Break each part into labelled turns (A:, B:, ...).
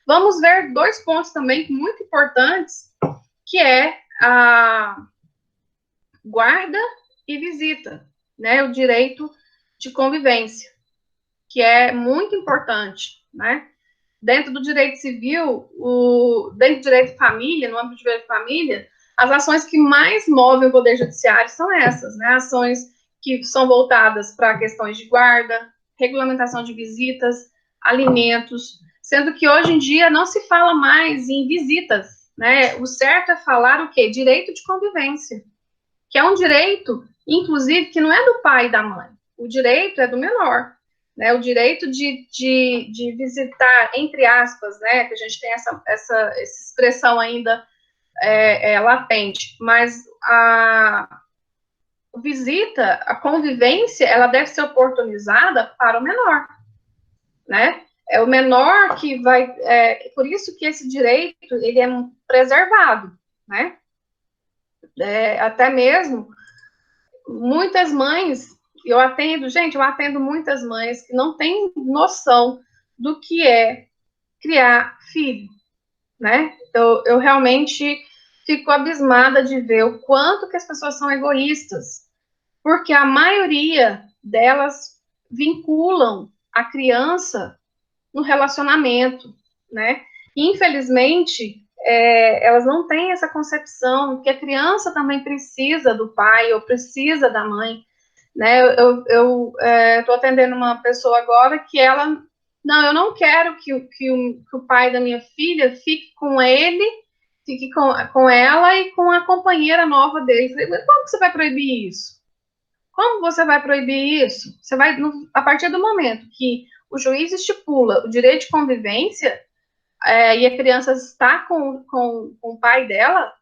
A: vamos ver dois pontos também muito importantes, que é a guarda e visita, né? O direito de convivência, que é muito importante, né? Dentro do direito civil, dentro do direito de família, no âmbito do direito de família, as ações que mais movem o Poder Judiciário são essas, né? Ações que são voltadas para questões de guarda, regulamentação de visitas, alimentos, sendo que hoje em dia não se fala mais em visitas, né? O certo é falar o quê? Direito de convivência, que é um direito, inclusive, que não é do pai e da mãe, o direito é do menor, né? O direito de visitar, entre aspas, né? Que a gente tem essa expressão ainda latente, mas a visita, a convivência, ela deve ser oportunizada para o menor, né? É o menor que vai, por isso que esse direito, ele é preservado, né? Até mesmo, muitas mães, eu atendo muitas mães que não têm noção do que é criar filho, né? Eu realmente fico abismada de ver o quanto que as pessoas são egoístas, porque a maioria delas vinculam a criança no relacionamento, né? Infelizmente, elas não têm essa concepção que a criança também precisa do pai ou precisa da mãe, né? Eu estou atendendo uma pessoa agora que ela, não, eu não quero que o pai da minha filha fique com ele, fique com ela e com a companheira nova dele. Eu falei, mas como que você vai proibir isso? Como você vai proibir isso? Você vai, a partir do momento que o juiz estipula o direito de convivência e a criança está com o pai dela,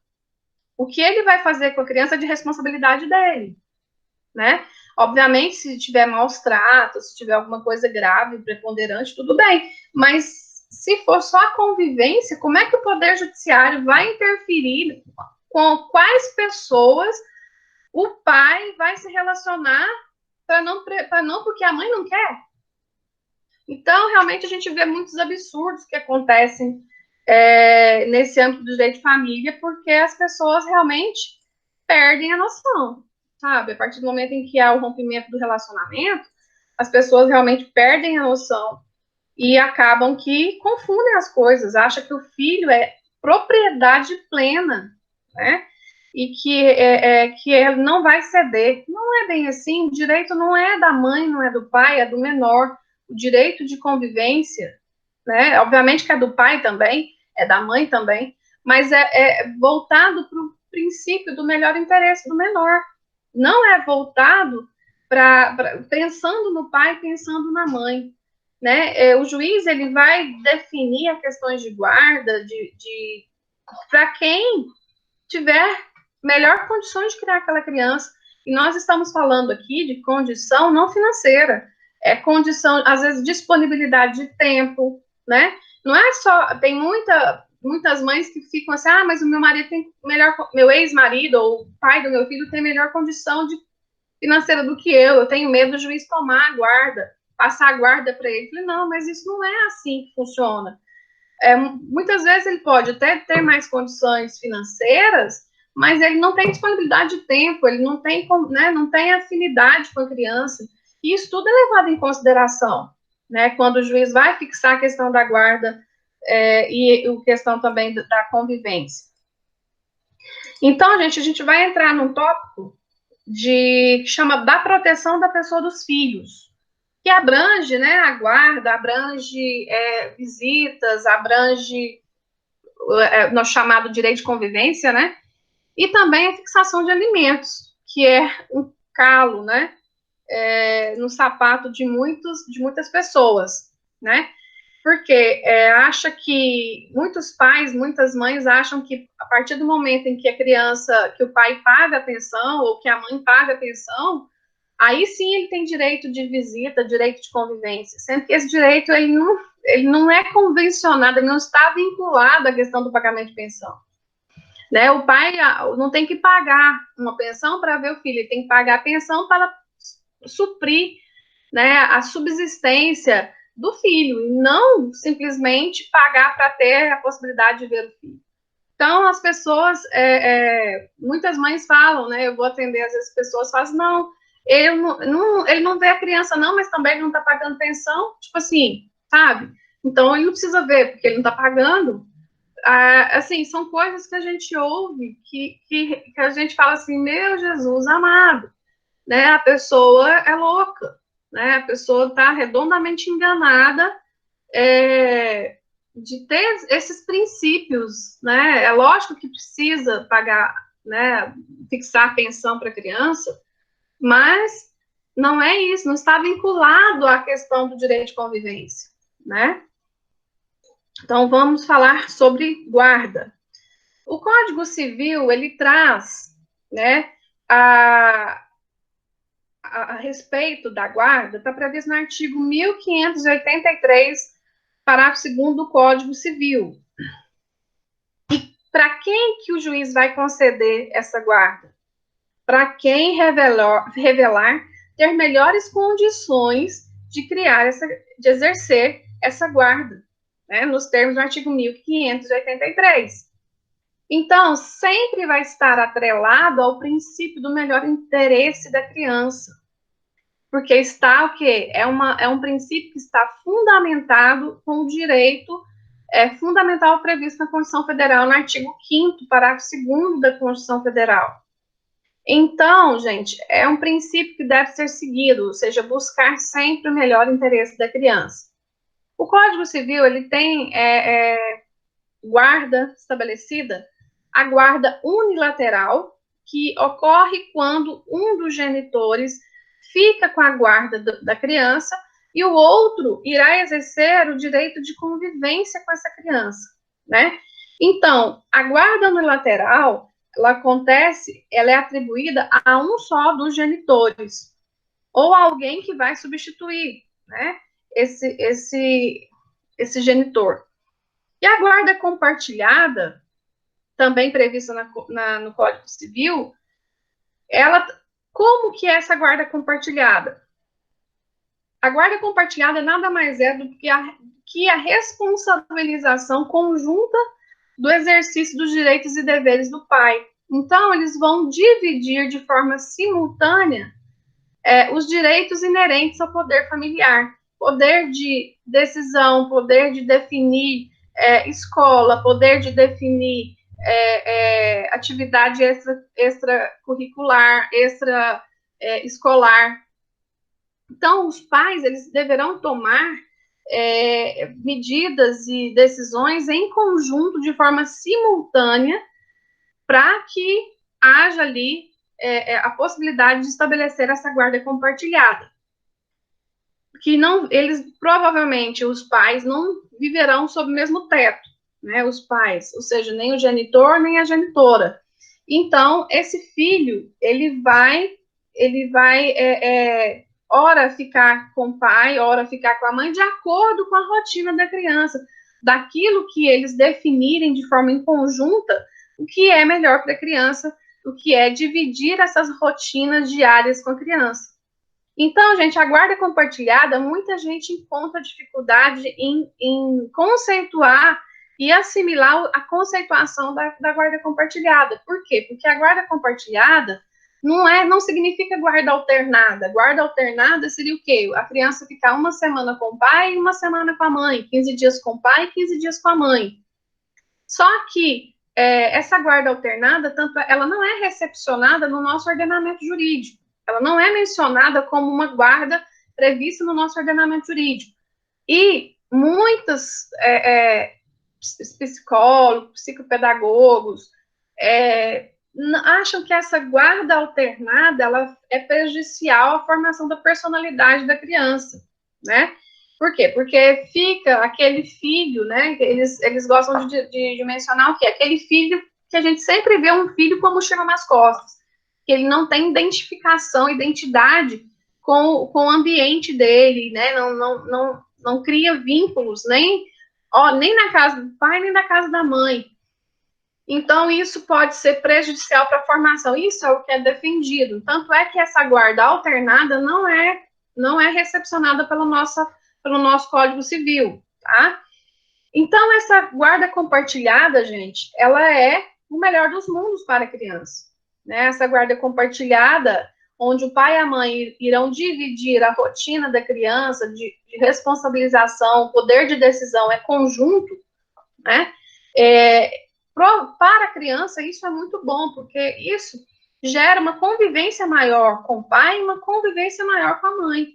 A: o que ele vai fazer com a criança é de responsabilidade dele, né? Obviamente, se tiver maus tratos, se tiver alguma coisa grave, preponderante, tudo bem. Mas se for só a convivência, como é que o Poder Judiciário vai interferir com quais pessoas o pai vai se relacionar para não porque a mãe não quer? Então, realmente, a gente vê muitos absurdos que acontecem nesse âmbito do direito de família, porque as pessoas realmente perdem a noção, sabe? A partir do momento em que há o rompimento do relacionamento, as pessoas realmente perdem a noção e acabam que confundem as coisas, acham que o filho é propriedade plena, né? E que não vai ceder. Não é bem assim, o direito não é da mãe, não é do pai, é do menor. O direito de convivência, né? Obviamente que é do pai também, é da mãe também, mas é voltado para o princípio do melhor interesse do menor. Não é voltado pensando no pai, pensando na mãe, né? O juiz ele vai definir as questões de guarda, para quem tiver melhor condições de criar aquela criança. E nós estamos falando aqui de condição não financeira, é condição, às vezes, disponibilidade de tempo, né? Não é só, tem muitas mães que ficam assim, mas o meu marido tem meu ex-marido ou o pai do meu filho tem melhor condição financeira do que eu tenho medo do juiz tomar a guarda, passar a guarda para ele. Eu falei, não, mas isso não é assim que funciona. Muitas vezes ele pode até ter mais condições financeiras, mas ele não tem disponibilidade de tempo, ele não tem, né, não tem afinidade com a criança. E isso tudo é levado em consideração, né, quando o juiz vai fixar a questão da guarda e a questão também da convivência. Então, a gente vai entrar num tópico que chama da proteção da pessoa dos filhos, que abrange, né, a guarda, abrange visitas, abrange no chamado direito de convivência, né, e também a fixação de alimentos, que é um calo, né, no sapato de muitas pessoas, né, porque acha que muitos pais, muitas mães acham que a partir do momento em que a criança, que o pai paga a pensão ou que a mãe paga a pensão, aí sim ele tem direito de visita, direito de convivência, sendo que esse direito ele não é convencionado, ele não está vinculado à questão do pagamento de pensão. Né? O pai não tem que pagar uma pensão para ver o filho, ele tem que pagar a pensão para suprir, né, a subsistência do filho, e não simplesmente pagar para ter a possibilidade de ver o filho. Então, as pessoas, muitas mães falam, né, eu vou atender, às vezes, pessoas falam, não, ele não vê a criança não, mas também ele não está pagando pensão, tipo assim, sabe? Então, ele não precisa ver, porque ele não está pagando. Assim, são coisas que a gente ouve, que a gente fala assim, meu Jesus amado, né? A pessoa é louca, né? A pessoa está redondamente enganada de ter esses princípios, né? É lógico que precisa pagar, né? Fixar a pensão para a criança, mas não é isso, não está vinculado à questão do direito de convivência, né? Então, vamos falar sobre guarda. O Código Civil, ele traz, né, a respeito da guarda, está previsto no artigo 1583, parágrafo 2º do Código Civil. E para quem que o juiz vai conceder essa guarda? Para quem revelar ter melhores condições de de exercer essa guarda, né, nos termos do artigo 1583. Então, sempre vai estar atrelado ao princípio do melhor interesse da criança. Porque está o quê? É um princípio que está fundamentado com o direito fundamental previsto na Constituição Federal, no artigo 5º, parágrafo 2º da Constituição Federal. Então, gente, é um princípio que deve ser seguido, ou seja, buscar sempre o melhor interesse da criança. O Código Civil, ele tem guarda estabelecida, a guarda unilateral, que ocorre quando um dos genitores fica com a guarda da criança e o outro irá exercer o direito de convivência com essa criança, né? Então, a guarda unilateral, ela é atribuída a um só dos genitores, ou alguém que vai substituir, né, esse genitor. E a guarda compartilhada, também prevista no Código Civil, como que é essa guarda compartilhada? A guarda compartilhada nada mais é do que a responsabilização conjunta do exercício dos direitos e deveres do pai. Então, eles vão dividir de forma simultânea os direitos inerentes ao poder familiar. Poder de decisão, poder de definir escola, poder de definir atividade extracurricular, escolar. Então, os pais, eles deverão tomar medidas e decisões em conjunto, de forma simultânea, para que haja ali a possibilidade de estabelecer essa guarda compartilhada. Que não, eles, provavelmente, os pais não viverão sob o mesmo teto, né, os pais, ou seja, nem o genitor, nem a genitora. Então, esse filho, ele vai ora ficar com o pai, ora ficar com a mãe, de acordo com a rotina da criança, daquilo que eles definirem de forma em conjunta, o que é melhor para a criança, o que é dividir essas rotinas diárias com a criança. Então, gente, a guarda compartilhada, muita gente encontra dificuldade em conceituar e assimilar a conceituação da guarda compartilhada. Por quê? Porque a guarda compartilhada não significa guarda alternada. Guarda alternada seria o quê? A criança ficar uma semana com o pai e uma semana com a mãe, 15 dias com o pai e 15 dias com a mãe. Só que essa guarda alternada, ela não é recepcionada no nosso ordenamento jurídico. Ela não é mencionada como uma guarda prevista no nosso ordenamento jurídico. E muitos psicólogos, psicopedagogos, acham que essa guarda alternada ela é prejudicial à formação da personalidade da criança, né? Por quê? Porque fica aquele filho, né? Eles gostam de mencionar o quê? Aquele filho que a gente sempre vê um filho com a mochila nas costas, que ele não tem identificação, identidade com o ambiente dele, né? Não cria vínculos, nem na casa do pai, nem na casa da mãe. Então, isso pode ser prejudicial para a formação. Isso é o que é defendido. Tanto é que essa guarda alternada não é recepcionada pela nossa pelo nosso Código Civil, tá? Então, essa guarda compartilhada, gente, ela é o melhor dos mundos para a criança, né? Essa guarda compartilhada, onde o pai e a mãe irão dividir a rotina da criança, de responsabilização, poder de decisão é conjunto, né? Para a criança, isso é muito bom, porque isso gera uma convivência maior com o pai e uma convivência maior com a mãe.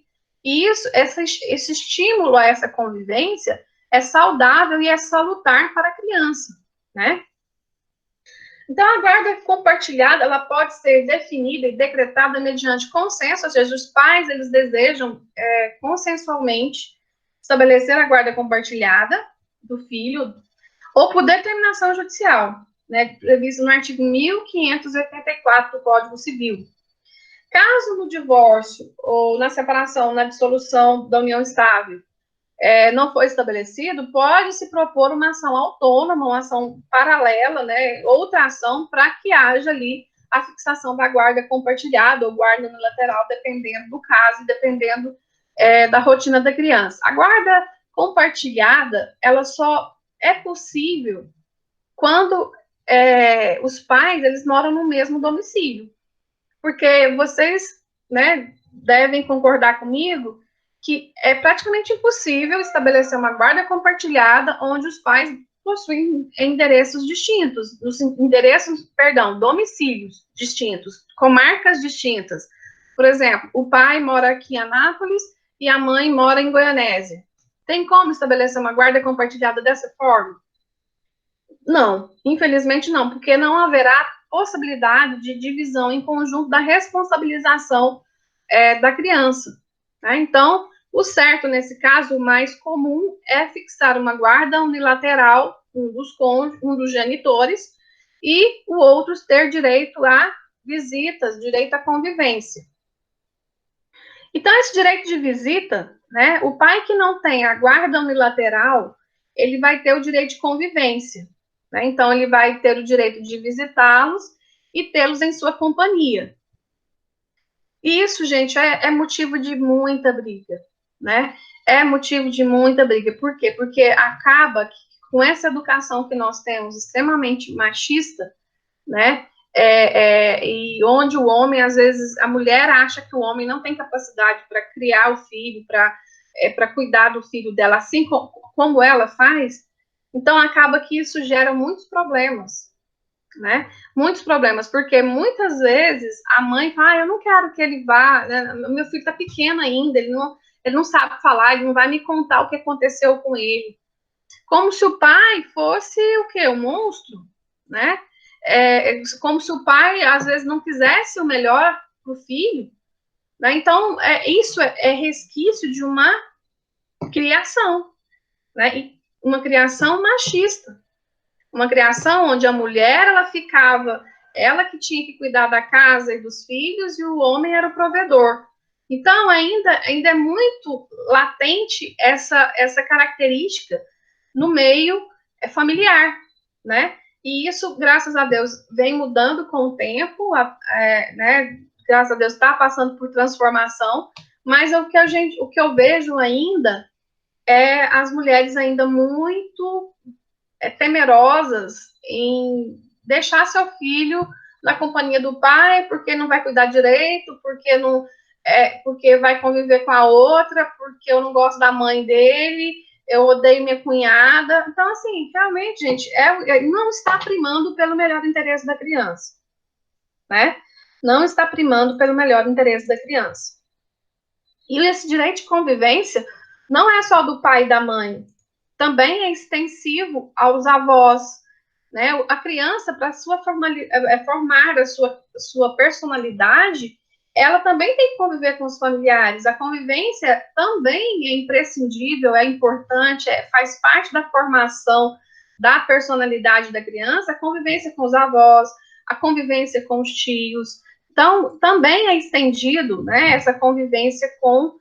A: E isso, esse estímulo a essa convivência é saudável e é salutar para a criança, né? Então, a guarda compartilhada, ela pode ser definida e decretada mediante consenso, ou seja, os pais, eles desejam consensualmente estabelecer a guarda compartilhada do filho, ou por determinação judicial, né, previsto no artigo 1584 do Código Civil. Caso no divórcio, ou na separação, na dissolução da união estável, não foi estabelecido, pode-se propor uma ação autônoma, uma ação paralela, né, outra ação, para que haja ali a fixação da guarda compartilhada ou guarda unilateral, dependendo do caso e dependendo da rotina da criança. A guarda compartilhada, ela só é possível quando os pais, eles moram no mesmo domicílio. Porque vocês, né, devem concordar comigo que é praticamente impossível estabelecer uma guarda compartilhada onde os pais possuem endereços distintos, domicílios distintos, comarcas distintas. Por exemplo, o pai mora aqui em Anápolis e a mãe mora em Goianésia. Tem como estabelecer uma guarda compartilhada dessa forma? Não, infelizmente não, porque não haverá possibilidade de divisão em conjunto da responsabilização da criança. Tá? Então, o certo nesse caso, o mais comum, é fixar uma guarda unilateral, um dos genitores, e o outro ter direito a visitas, direito à convivência. Então, esse direito de visita, né, o pai que não tem a guarda unilateral, ele vai ter o direito de convivência. Né? Então, ele vai ter o direito de visitá-los e tê-los em sua companhia. E isso, gente, é motivo de muita briga, né? É motivo de muita briga. Por quê? Porque acaba que, com essa educação que nós temos extremamente machista, né? E onde o homem, às vezes, a mulher acha que o homem não tem capacidade para criar o filho, para cuidar do filho dela, assim como ela faz. Então, acaba que isso gera muitos problemas, né? Muitos problemas, porque muitas vezes a mãe fala, eu não quero que ele vá, né? Meu filho está pequeno ainda, ele não sabe falar, ele não vai me contar o que aconteceu com ele. Como se o pai fosse o quê? Um monstro, né? Como se o pai, às vezes, não quisesse o melhor para o filho. Né? Então, isso é resquício de uma criação, né? E uma criação machista. Uma criação onde a mulher, ela que tinha que cuidar da casa e dos filhos, e o homem era o provedor. Então, ainda é muito latente essa característica no meio familiar, né? E isso, graças a Deus, vem mudando com o tempo, né? Graças a Deus está passando por transformação, mas o que eu vejo ainda é as mulheres ainda muito temerosas em deixar seu filho na companhia do pai, porque não vai cuidar direito, porque vai conviver com a outra, porque eu não gosto da mãe dele, eu odeio minha cunhada. Então, assim, realmente, gente, não está primando pelo melhor interesse da criança, né? Não está primando pelo melhor interesse da criança. E esse direito de convivência não é só do pai e da mãe, também é extensivo aos avós, né? A criança, para formar a sua personalidade, ela também tem que conviver com os familiares. A convivência também é imprescindível, é importante, faz parte da formação da personalidade da criança, a convivência com os avós, a convivência com os tios. Então, também é estendido, né, essa convivência com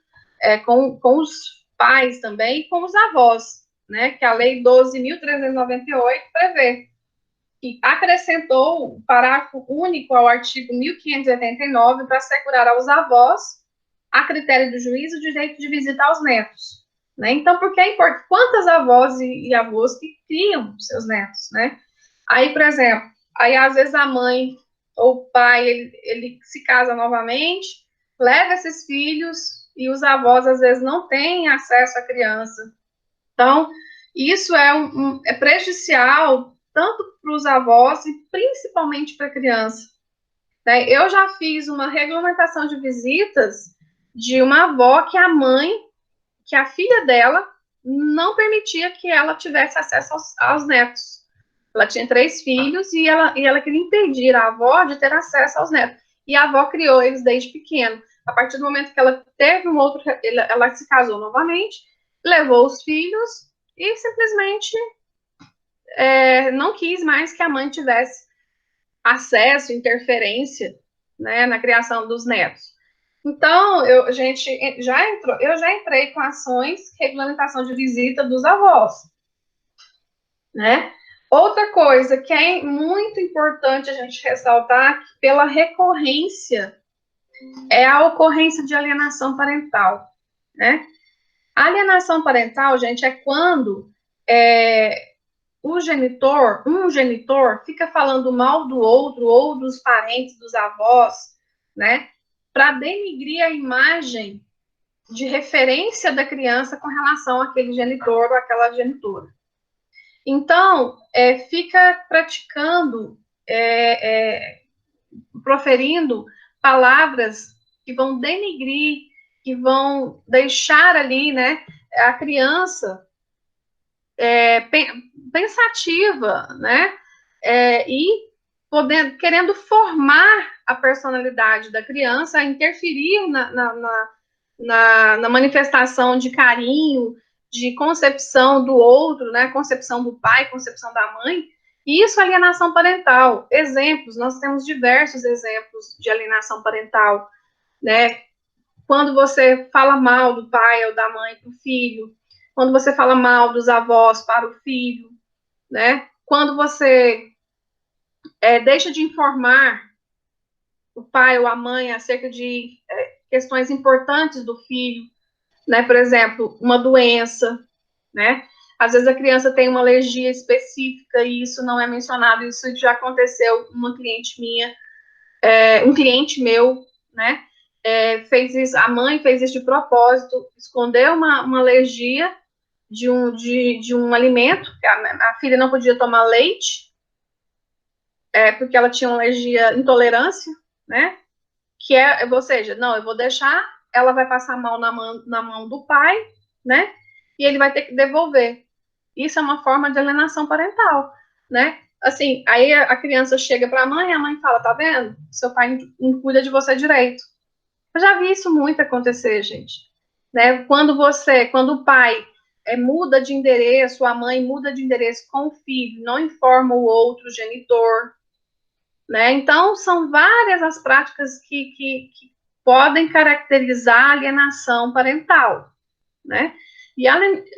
A: os pais também e com os avós, né, que a Lei 12.398 prevê, que acrescentou o parágrafo único ao artigo 1589 para assegurar aos avós, a critério do juiz, o direito de visitar os netos. né? Então, porque é importante, quantas avós e avós que criam seus netos, né? Aí, por exemplo, aí às vezes a mãe ou o pai, ele se casa novamente, leva esses filhos e os avós às vezes não têm acesso à criança. Então, isso é prejudicial tanto para os avós e principalmente para a criança, né? Eu já fiz uma regulamentação de visitas de uma avó que a filha dela não permitia que ela tivesse acesso aos netos. Ela tinha 3 filhos e ela queria impedir a avó de ter acesso aos netos. E a avó criou eles desde pequeno. A partir do momento que ela teve um outro, ela se casou novamente, levou os filhos e simplesmente não quis mais que a mãe tivesse acesso, interferência, né, na criação dos netos. Então, eu já entrei com ações de regulamentação de visita dos avós, né? Outra coisa que é muito importante a gente ressaltar, pela recorrência, é a ocorrência de alienação parental, né? A alienação parental, gente, é quando um genitor fica falando mal do outro ou dos parentes, dos avós, né? Para denigrir a imagem de referência da criança com relação àquele genitor ou àquela genitora. Então, fica praticando, proferindo palavras que vão denigrir, que vão deixar ali, né, a criança pensativa, né, e querendo formar a personalidade da criança, interferir na manifestação de carinho, de concepção do outro, né, concepção do pai, concepção da mãe, e isso é alienação parental. Exemplos, nós temos diversos exemplos de alienação parental, né, quando você fala mal do pai ou da mãe para o filho, quando você fala mal dos avós para o filho, né, quando você deixa de informar o pai ou a mãe acerca de questões importantes do filho, né, por exemplo, uma doença, né, às vezes a criança tem uma alergia específica e isso não é mencionado, isso já aconteceu, uma cliente minha, um cliente meu, né, fez isso, a mãe fez isso de propósito, escondeu uma alergia de um alimento, a filha não podia tomar leite, porque ela tinha uma alergia, intolerância, né, ou seja, não, eu vou deixar, ela vai passar mal na mão do pai, né, e ele vai ter que devolver. Isso é uma forma de alienação parental, né? Assim, aí a criança chega para a mãe fala, tá vendo? Seu pai não cuida de você direito. Eu já vi isso muito acontecer, gente. Né? Quando o pai muda de endereço, a mãe muda de endereço com o filho, não informa o outro genitor, né? Então, são várias as práticas que podem caracterizar a alienação parental, né? E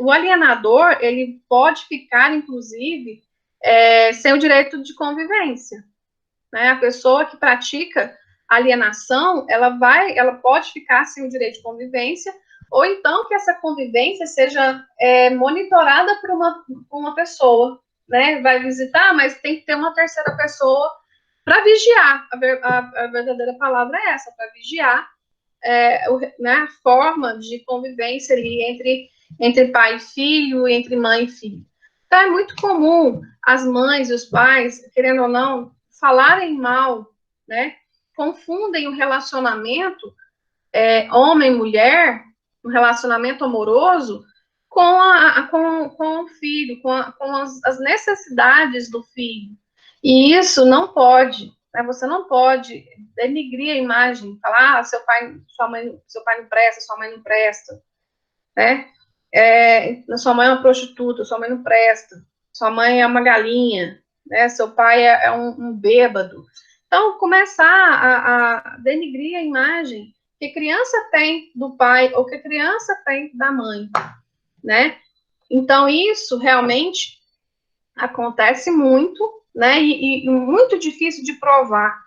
A: o alienador, ele pode ficar, inclusive, sem o direito de convivência, né? A pessoa que pratica alienação, ela pode ficar sem o direito de convivência, ou então que essa convivência seja monitorada por uma pessoa, né? Vai visitar, mas tem que ter uma terceira pessoa para vigiar. A verdadeira palavra é essa, para vigiar né, a forma de convivência ali entre pai e filho, entre mãe e filho. Então, é muito comum as mães e os pais, querendo ou não, falarem mal, né? Confundem o relacionamento homem-mulher, o relacionamento amoroso, com o filho, com as necessidades do filho. E isso não pode, né? Você não pode denigrir a imagem, falar, seu pai não presta, sua mãe não presta, né? Sua mãe é uma prostituta, sua mãe não presta, sua mãe é uma galinha, né? Seu pai é um bêbado. Então, começar a denigrir a imagem que a criança tem do pai ou que a criança tem da mãe, né? Então, isso realmente acontece muito, né? E muito difícil de provar.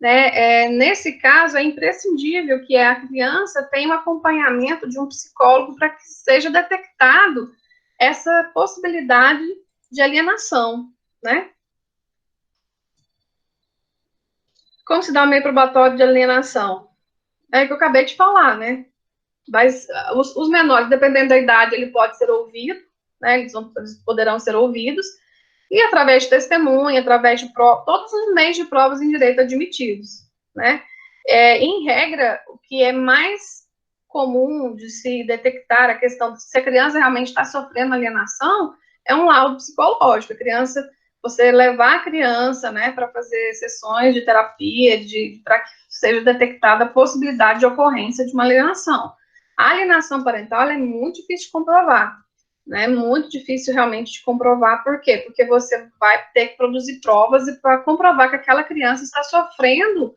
A: né? Nesse caso, é imprescindível que a criança tenha um acompanhamento de um psicólogo para que seja detectado essa possibilidade de alienação, né? Como se dá o meio probatório de alienação? É o que eu acabei de falar, né? Mas os menores, dependendo da idade, ele pode ser ouvido, né? Eles poderão ser ouvidos, e através de testemunha, através de todos os meios de provas em direito admitidos, né? Em regra, o que é mais comum de se detectar a questão de se a criança realmente está sofrendo alienação é um laudo psicológico. A criança, você levar a criança, né, para fazer sessões de terapia, para que seja detectada a possibilidade de ocorrência de uma alienação. A alienação parental é muito difícil de comprovar, né? Muito difícil realmente de comprovar. Por quê? Porque você vai ter que produzir provas para comprovar que aquela criança está sofrendo,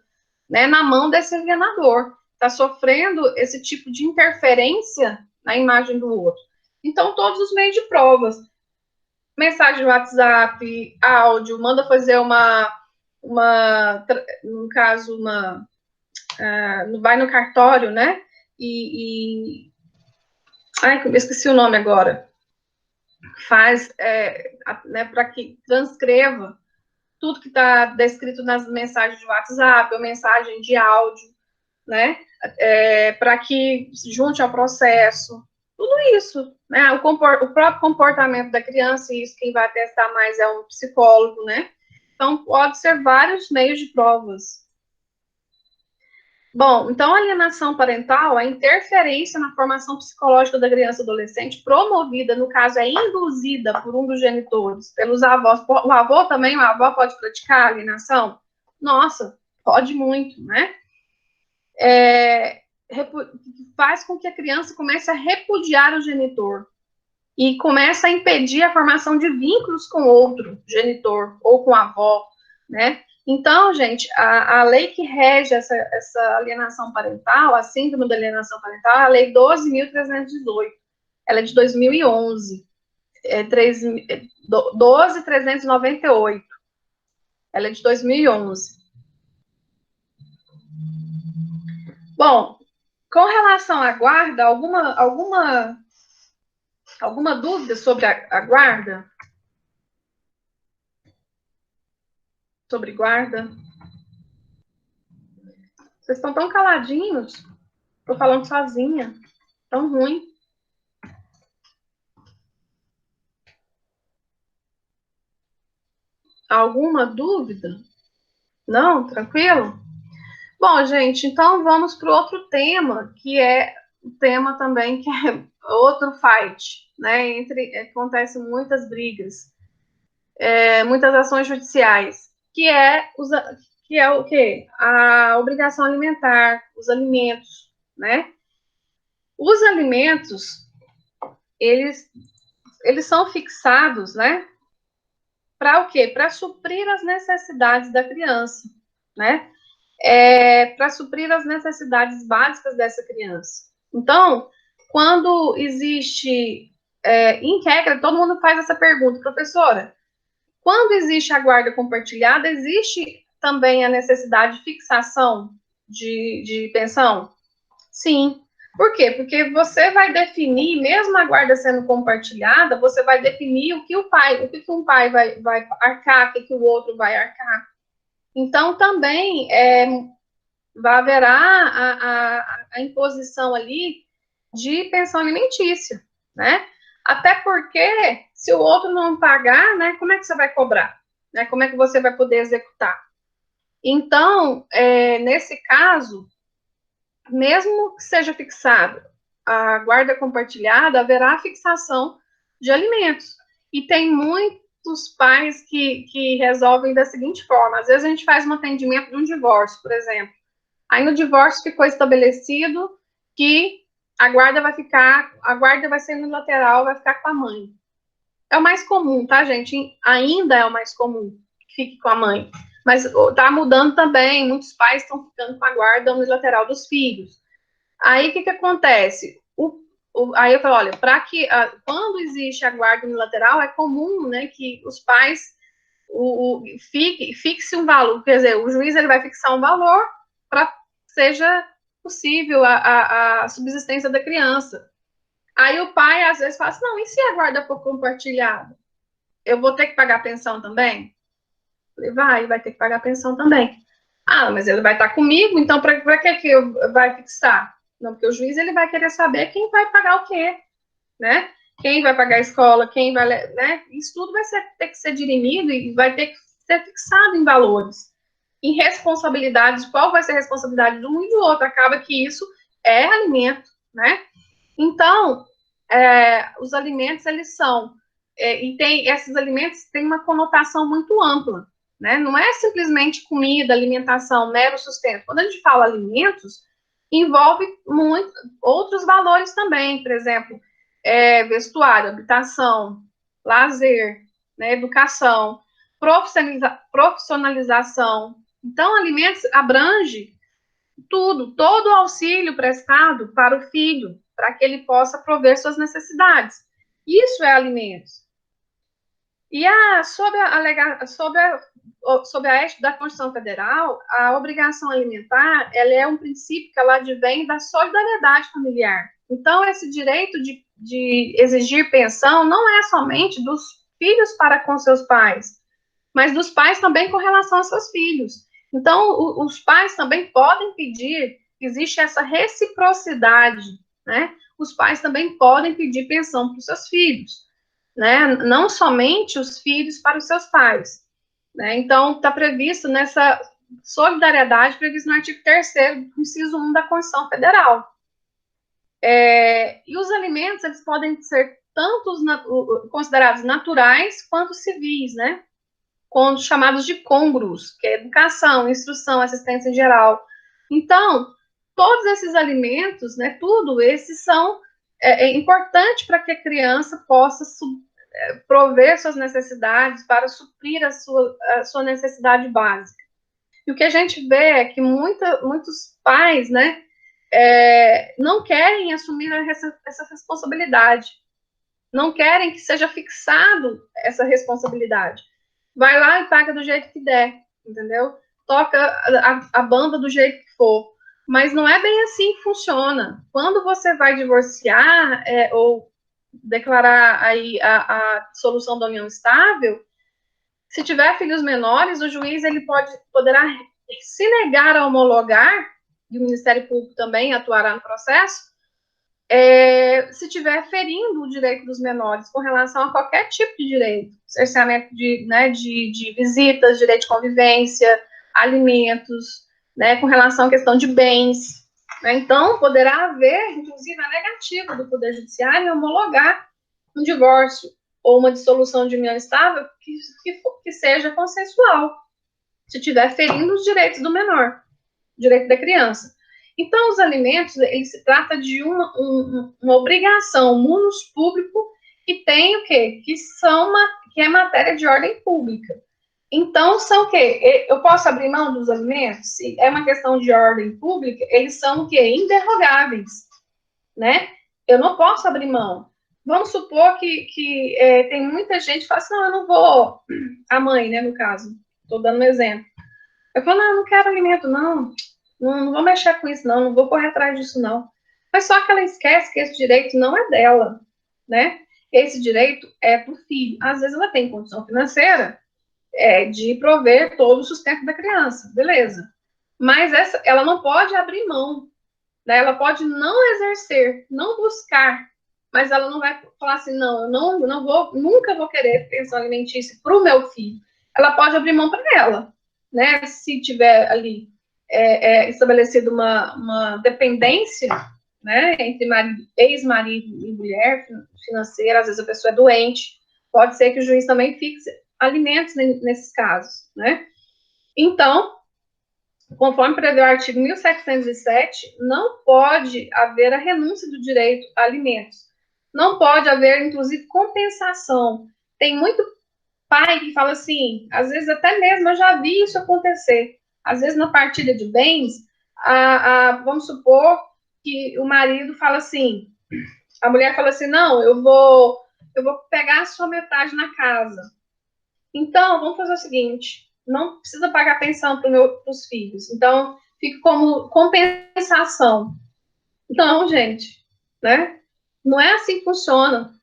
A: né, na mão desse alienador, está sofrendo esse tipo de interferência na imagem do outro. Então, todos os meios de provas, mensagem no WhatsApp, áudio, manda fazer no caso, vai no cartório, né? Ai, eu esqueci o nome agora. Faz, né, para que transcreva tudo que está descrito nas mensagens de WhatsApp ou mensagem de áudio, né? Para que se junte ao processo. Tudo isso, né? O próprio comportamento da criança, e isso quem vai testar mais é um psicólogo, né? Então, pode ser vários meios de provas. Bom, então a alienação parental é a interferência na formação psicológica da criança e adolescente, promovida, no caso, é induzida por um dos genitores, pelos avós. O avô também, a avó pode praticar alienação? Nossa, pode muito, né? Faz com que a criança comece a repudiar o genitor e comece a impedir a formação de vínculos com outro genitor ou com a avó, né? Então, gente, a lei que rege essa alienação parental, a síndrome da alienação parental, é a Lei 12.318. Ela é de 2011. 12.398. Ela é de 2011. Bom, com relação à guarda, alguma dúvida sobre a guarda? Sobre guarda? Vocês estão tão caladinhos. Tô falando sozinha. Tão ruim. Alguma dúvida? Não? Tranquilo? Bom, gente, então vamos para o outro tema, que é o tema também que é outro fight, né? Acontecem muitas brigas, muitas ações judiciais, que é o quê? A obrigação alimentar, os alimentos, né? Os alimentos, eles são fixados, né? Para o quê? Para suprir as necessidades da criança, né? Para suprir as necessidades básicas dessa criança. Então, quando existe, em regra, todo mundo faz essa pergunta, professora, quando existe a guarda compartilhada, existe também a necessidade de fixação de pensão? Sim. Por quê? Porque você vai definir, mesmo a guarda sendo compartilhada, você vai definir o que um pai vai arcar, o que o outro vai arcar. Então, também haverá a imposição ali de pensão alimentícia, né? Até porque, se o outro não pagar, né, como é que você vai cobrar? Né? Como é que você vai poder executar? Então, nesse caso, mesmo que seja fixado a guarda compartilhada, haverá fixação de alimentos. E tem muitos pais que resolvem da seguinte forma: às vezes a gente faz um atendimento de um divórcio, por exemplo. Aí no divórcio ficou estabelecido que a guarda vai ser unilateral, vai ficar com a mãe. É o mais comum, tá, gente? Ainda é o mais comum que fique com a mãe. Mas tá mudando também, muitos pais estão ficando com a guarda unilateral dos filhos. Aí o que acontece? Aí eu falo, olha, quando existe a guarda unilateral, é comum, né, que os pais fixe um valor, quer dizer, o juiz ele vai fixar um valor para que seja possível a subsistência da criança. Aí o pai, às vezes, fala assim, não, e se a guarda for compartilhada? Eu vou ter que pagar pensão também? Vai ter que pagar pensão também. Ah, mas ele vai estar comigo, então para que vai fixar? Não, porque o juiz ele vai querer saber quem vai pagar o quê, né? Quem vai pagar a escola, quem vai, né? Isso tudo vai ter que ser dirimido e vai ter que ser fixado em valores, em responsabilidades, qual vai ser a responsabilidade de um e do outro. Acaba que isso é alimento, né? Então, os alimentos, eles são, esses alimentos têm uma conotação muito ampla, né? Não é simplesmente comida, alimentação, mero sustento. Quando a gente fala alimentos, envolve muito outros valores também, por exemplo, vestuário, habitação, lazer, né, educação, profissionalização. Então, alimentos abrange tudo, todo o auxílio prestado para o filho, para que ele possa prover suas necessidades. Isso é alimentos. E sobre a égide da Constituição Federal, a obrigação alimentar, ela é um princípio que ela advém da solidariedade familiar. Então, esse direito de exigir pensão não é somente dos filhos para com seus pais, mas dos pais também com relação aos seus filhos. Então, os pais também podem pedir, existe essa reciprocidade, né? Os pais também podem pedir pensão para os seus filhos, né? Não somente os filhos para os seus pais, né? Então, está previsto nessa solidariedade, previsto no artigo 3º, inciso 1 da Constituição Federal. E os alimentos, eles podem ser tanto considerados naturais quanto civis, né? Com os chamados de congruos, que é educação, instrução, assistência em geral. Então, todos esses alimentos, né, tudo esses são importantes para que a criança possa prover suas necessidades, para suprir a sua necessidade básica. E o que a gente vê é que muitos pais, né, não querem assumir essa responsabilidade, não querem que seja fixado essa responsabilidade. Vai lá e paga do jeito que der, entendeu? Toca a banda do jeito que for. Mas não é bem assim que funciona. Quando você vai divorciar ou declarar aí a solução da união estável, se tiver filhos menores, o juiz ele poderá se negar a homologar, e o Ministério Público também atuará no processo, se estiver ferindo o direito dos menores com relação a qualquer tipo de direito, cerceamento de visitas, direito de convivência, alimentos, né, com relação à questão de bens. Né? Então, poderá haver, inclusive, a negativa do Poder Judiciário em homologar um divórcio ou uma dissolução de união estável que seja consensual, se estiver ferindo os direitos do menor, direito da criança. Então, os alimentos, ele se trata de uma obrigação, um munus público que tem o quê? Que é matéria de ordem pública. Então, são o quê? Eu posso abrir mão dos alimentos? Se é uma questão de ordem pública, eles são o quê? Inderrogáveis, né? Eu não posso abrir mão. Vamos supor que tem muita gente que fala assim, não, eu não vou... A mãe, né, no caso. Estou dando um exemplo. Eu falo, não, eu não quero alimento, não. Não vou mexer com isso, não vou correr atrás disso, não. Mas só que ela esquece que esse direito não é dela, né? Esse direito é do filho. Às vezes ela tem condição financeira de prover todo o sustento da criança, beleza. Mas ela não pode abrir mão, né? Ela pode não exercer, não buscar, mas ela não vai falar assim, não, eu nunca vou querer pensão alimentícia para o meu filho. Ela pode abrir mão para ela, né? Se tiver ali estabelecido uma dependência, né, entre ex-marido e mulher financeira, às vezes a pessoa é doente, pode ser que o juiz também fixe alimentos nesses casos, né? Então, conforme prevê o artigo 1707, não pode haver a renúncia do direito a alimentos. Não pode haver, inclusive, compensação. Tem muito pai que fala assim, às vezes até mesmo eu já vi isso acontecer. Às vezes na partilha de bens, vamos supor que o marido fala assim, a mulher fala assim, não, eu vou pegar a sua metade na casa. Então, vamos fazer o seguinte: não precisa pagar pensão para os filhos. Então, fica como compensação. Não, gente, né? Não é assim que funciona.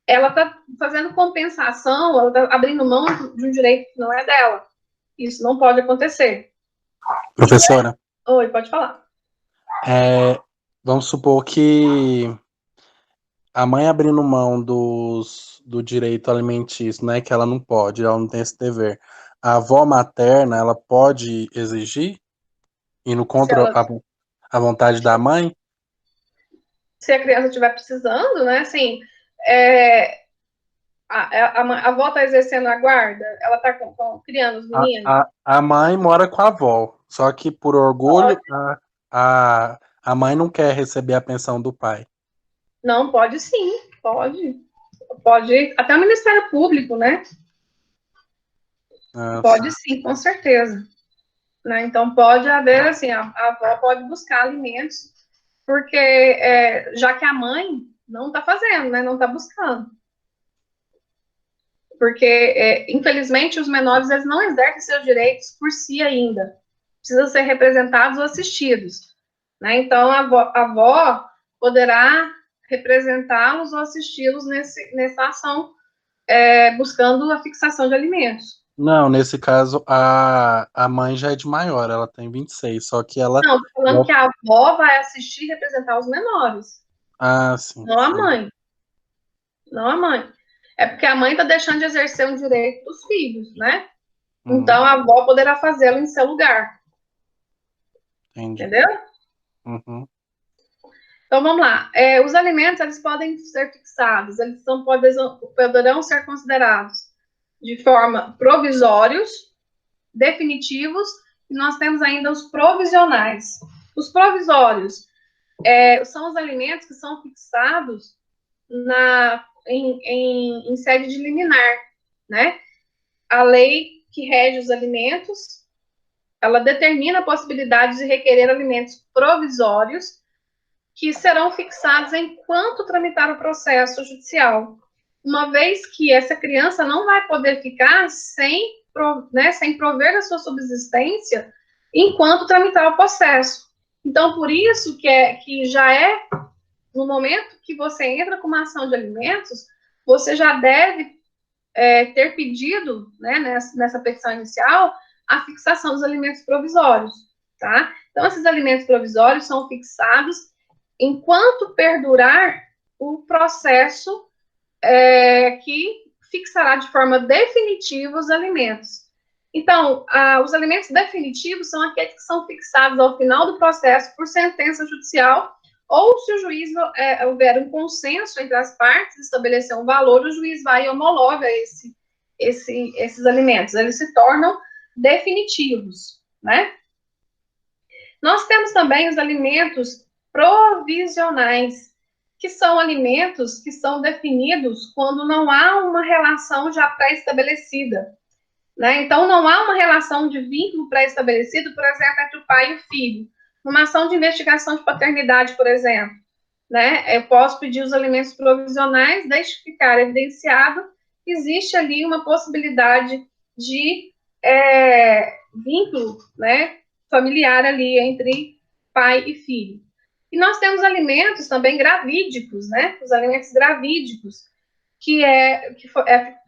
A: Ela está fazendo compensação, ela está abrindo mão de um direito que não é dela. Isso não pode acontecer.
B: Professora,
A: Oi, pode falar.
B: vamos supor que a mãe abrindo mão do direito alimentício, né, que ela não pode, ela não tem esse dever. A avó materna, ela pode exigir, indo
A: Se,
B: contra
A: ela,
B: a vontade da mãe?
A: se a criança estiver precisando, né? Assim, é, a avó está exercendo a guarda, ela está criando os meninos.
B: A mãe mora com a avó, só que por orgulho a mãe não quer receber a pensão do pai.
A: Não, pode sim, pode. Pode, até o Ministério Público, né?
B: Ah,
A: Pode
B: sim.
A: sim, com certeza. Né? Então, pode haver, assim, a avó pode buscar alimentos, porque já que a mãe não está fazendo, né? Não está buscando. Porque, infelizmente, os menores eles não exercem seus direitos por si ainda. Precisam ser representados ou assistidos. Né? Então, a avó poderá representá-los ou assisti-los nessa ação, buscando a fixação de alimentos.
B: Não, nesse caso, a mãe já é de maior, ela tem 26, só que ela.
A: Não, tô falando que a avó vai assistir e representar os menores,
B: Ah, sim,
A: não a
B: sim.
A: mãe. Não a mãe. É porque a mãe está deixando de exercer um direito dos filhos, né?
B: Uhum,
A: Então a avó poderá fazê-lo em seu lugar,
B: entendi.
A: entendeu?
B: Uhum.
A: Então vamos lá. Os alimentos eles podem ser fixados, poderão ser considerados de forma provisórios, definitivos, e nós temos ainda os provisionais. Os provisórios são os alimentos que são fixados em sede de liminar, né? A lei que rege os alimentos, ela determina a possibilidade de requerer alimentos provisórios que serão fixados enquanto tramitar o processo judicial, uma vez que essa criança não vai poder ficar sem prover a sua subsistência enquanto tramitar o processo. Então, por isso que já no momento que você entra com uma ação de alimentos, você já deve ter pedido, né, nessa petição inicial, a fixação dos alimentos provisórios, tá? Então, esses alimentos provisórios são fixados enquanto perdurar o processo que fixará de forma definitiva os alimentos. Então, os alimentos definitivos são aqueles que são fixados ao final do processo por sentença judicial ou se o juiz houver um consenso entre as partes, estabelecer um valor, o juiz vai e homologa esses alimentos. Eles se tornam definitivos, né? Nós temos também os alimentos provisionais, que são alimentos que são definidos quando não há uma relação já pré-estabelecida. Né? Então, não há uma relação de vínculo pré-estabelecido, por exemplo, entre o pai e o filho. Numa ação de investigação de paternidade, por exemplo, né? Eu posso pedir os alimentos provisionais, desde que ficar evidenciado, existe ali uma possibilidade de vínculo, né, familiar ali entre pai e filho. E nós temos alimentos também gravídicos, né? Os alimentos gravídicos, que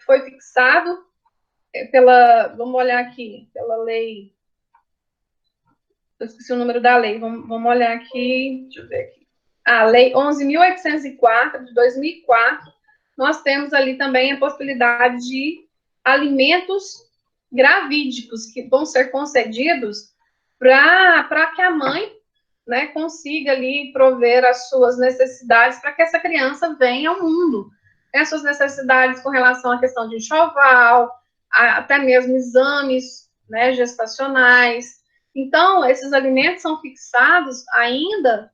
A: foi fixado vamos olhar aqui, pela lei, eu esqueci o número da lei, vamos olhar aqui, deixa eu ver aqui. A lei 11.804, de 2004, nós temos ali também a possibilidade de alimentos gravídicos que vão ser concedidos para que a mãe, né, consiga ali prover as suas necessidades para que essa criança venha ao mundo. As suas necessidades com relação à questão de enxoval, até mesmo exames, né, gestacionais. Então, esses alimentos são fixados ainda,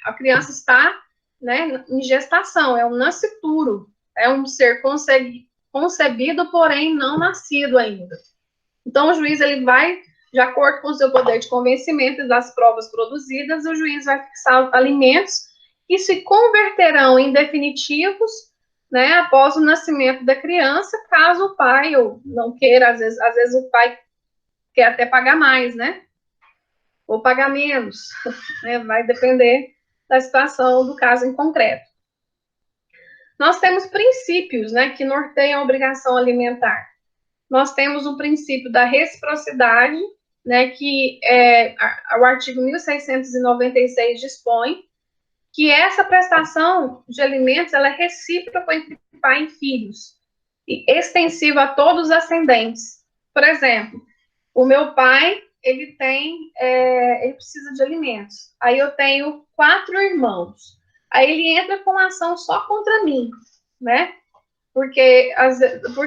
A: a criança está, né, em gestação, é um nascituro, é um ser concebido, porém não nascido ainda. Então, o juiz ele vai, de acordo com o seu poder de convencimento e das provas produzidas, o juiz vai fixar alimentos que se converterão em definitivos né, após o nascimento da criança, caso o pai ou não queira, às vezes o pai quer até pagar mais, né? Ou pagar menos, né? Vai depender da situação do caso em concreto. Nós temos princípios, né, que norteiam a obrigação alimentar. Nós temos o princípio da reciprocidade, né, que o artigo 1696 dispõe que essa prestação de alimentos ela é recíproca entre pai e filhos, e extensiva a todos os ascendentes. Por exemplo, o meu pai, ele precisa de alimentos. Aí eu tenho 4 irmãos. Aí ele entra com ação só contra mim, né? Porque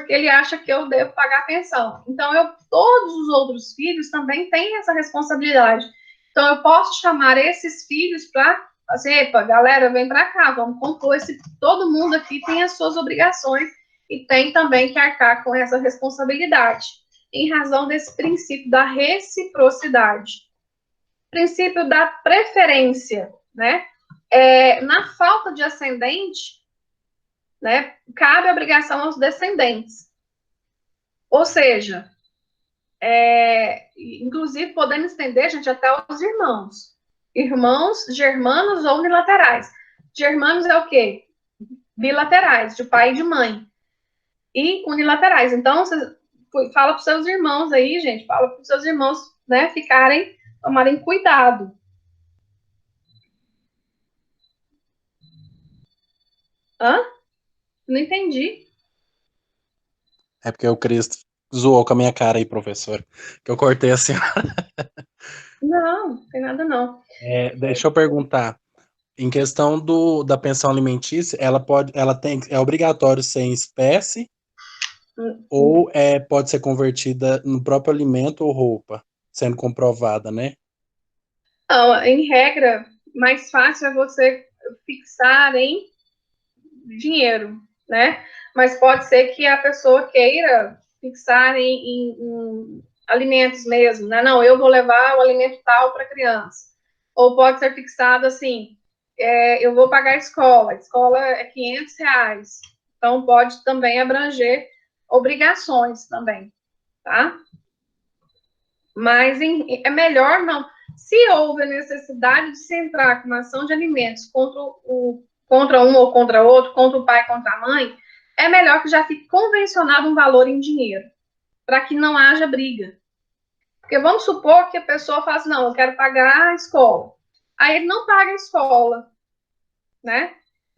A: ele acha que eu devo pagar a pensão. Então, todos os outros filhos também têm essa responsabilidade. Então, eu posso chamar esses filhos para, assim, epa, galera, vem para cá, vamos compor todo mundo aqui tem as suas obrigações e tem também que arcar com essa responsabilidade, em razão desse princípio da reciprocidade. Princípio da preferência, né? Na falta de ascendente, né, cabe a obrigação aos descendentes. Ou seja, inclusive podemos estender, gente, até aos irmãos. Irmãos germanos ou unilaterais. Germanos é o quê? Bilaterais, de pai e de mãe. E unilaterais. Então, você fala para os seus irmãos aí, gente, fala para os seus irmãos, né, tomarem cuidado. Hã? Não entendi.
B: É porque o Cristo zoou com a minha cara aí, professor. Que eu cortei assim.
A: Não, tem nada não.
B: Deixa eu perguntar. Em questão da pensão alimentícia, é obrigatório ser em espécie ou pode ser convertida no próprio alimento ou roupa, sendo comprovada, né?
A: Não, em regra, mais fácil é você fixar em dinheiro, né? Mas pode ser que a pessoa queira fixar em alimentos mesmo, né? Não, eu vou levar o alimento tal para a criança. Ou pode ser fixado assim, eu vou pagar a escola é R$ 500. Então, pode também abranger obrigações também, tá? Mas é melhor não. Se houve necessidade de se entrar com uma ação de alimentos contra um ou contra outro, contra o pai, contra a mãe, é melhor que já fique convencionado um valor em dinheiro, para que não haja briga. Porque vamos supor que a pessoa fala assim, não, eu quero pagar a escola. Aí ele não paga a escola, né?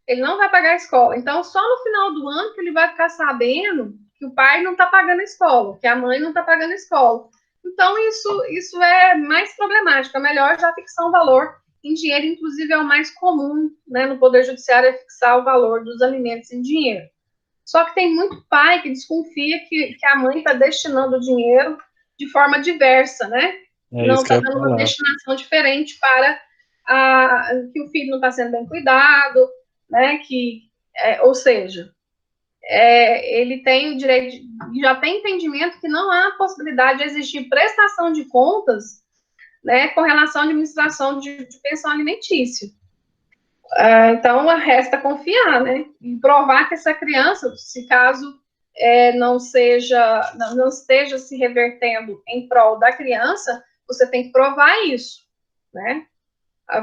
A: Ele não vai pagar a escola. Então, só no final do ano que ele vai ficar sabendo que o pai não está pagando a escola, que a mãe não está pagando a escola. Então, isso é mais problemático. É melhor já fixar um valor em dinheiro, inclusive é o mais comum, né, no Poder Judiciário, é fixar o valor dos alimentos em dinheiro. Só que tem muito pai que desconfia que a mãe está destinando o dinheiro de forma diversa, né?
B: É
A: Não
B: isso que
A: está
B: eu ia
A: dando uma
B: falar.
A: destinação diferente para que o filho não está sendo bem cuidado, né? Ou seja, ele tem o direito, já tem entendimento que não há possibilidade de existir prestação de contas, né, com relação à administração de pensão alimentícia. Então, resta confiar, né, e provar que essa criança, se caso não esteja se revertendo em prol da criança, você tem que provar isso, né?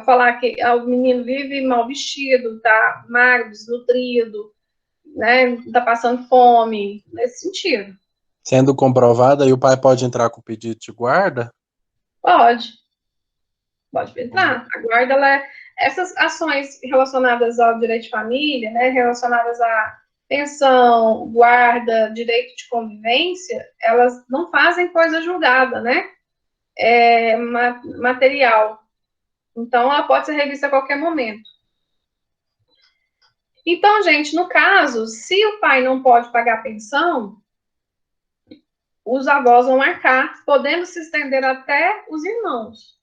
A: Falar que o menino vive mal vestido, tá magro, desnutrido, né, tá passando fome, nesse sentido.
B: Sendo comprovada, aí o pai pode entrar com pedido de guarda?
A: Pode entrar. A guarda, essas ações relacionadas ao direito de família, né, relacionadas à pensão, guarda, direito de convivência, elas não fazem coisa julgada, né, material. Então, ela pode ser revista a qualquer momento. Então, gente, no caso, se o pai não pode pagar a pensão, os avós vão arcar, podendo se estender até os irmãos,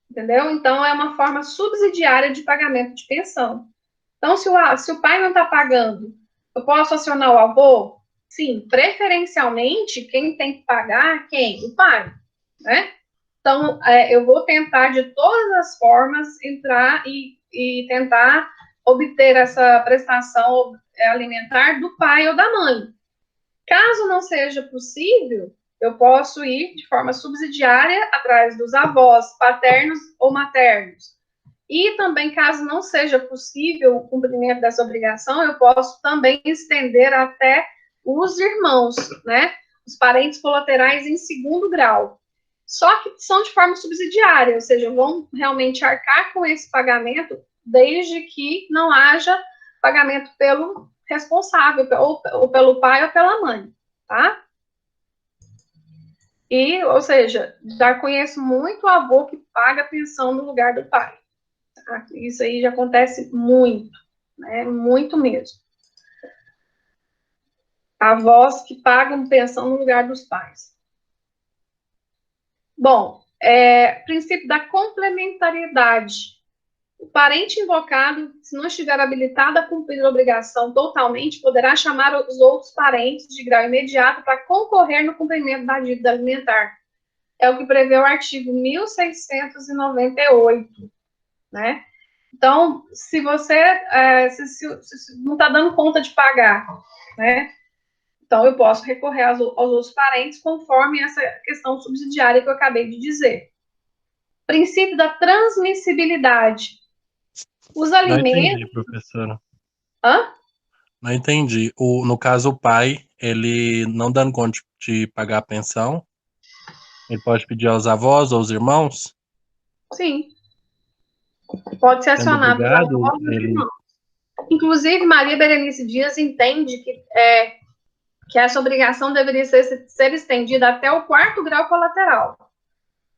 A: entendeu? Então, é uma forma subsidiária de pagamento de pensão. Então, se o pai não está pagando, eu posso acionar o avô? Sim, preferencialmente, quem tem que pagar, quem? O pai, né? Então, eu vou tentar, de todas as formas, entrar e tentar obter essa prestação alimentar do pai ou da mãe. Caso não seja possível, eu posso ir de forma subsidiária atrás dos avós, paternos ou maternos. E também, caso não seja possível o cumprimento dessa obrigação, eu posso também estender até os irmãos, né? Os parentes colaterais em segundo grau. Só que são de forma subsidiária, ou seja, vão realmente arcar com esse pagamento desde que não haja pagamento pelo responsável, ou pelo pai ou pela mãe, tá? E, ou seja, já conheço muito avô que paga pensão no lugar do pai. Tá? Isso aí já acontece muito, né? Muito mesmo. Avós que pagam pensão no lugar dos pais. Bom, princípio da complementariedade. O parente invocado, se não estiver habilitado a cumprir a obrigação totalmente, poderá chamar os outros parentes de grau imediato para concorrer no cumprimento da dívida alimentar. É o que prevê o artigo 1698, né? Então, se você se não está dando conta de pagar, né? Então, eu posso recorrer aos outros parentes conforme essa questão subsidiária que eu acabei de dizer. Princípio da transmissibilidade. Os alimentos...
B: Não entendi, professora.
A: Hã?
B: Não entendi. No caso, o pai, ele não dando conta de pagar a pensão, ele pode pedir aos avós ou aos irmãos,
A: Sim. Pode ser
B: sendo
A: acionado os
B: obrigado,
A: avós e os
B: ele
A: irmãos. Inclusive, Maria Berenice Dias entende que essa obrigação deveria ser estendida até o 4º grau colateral.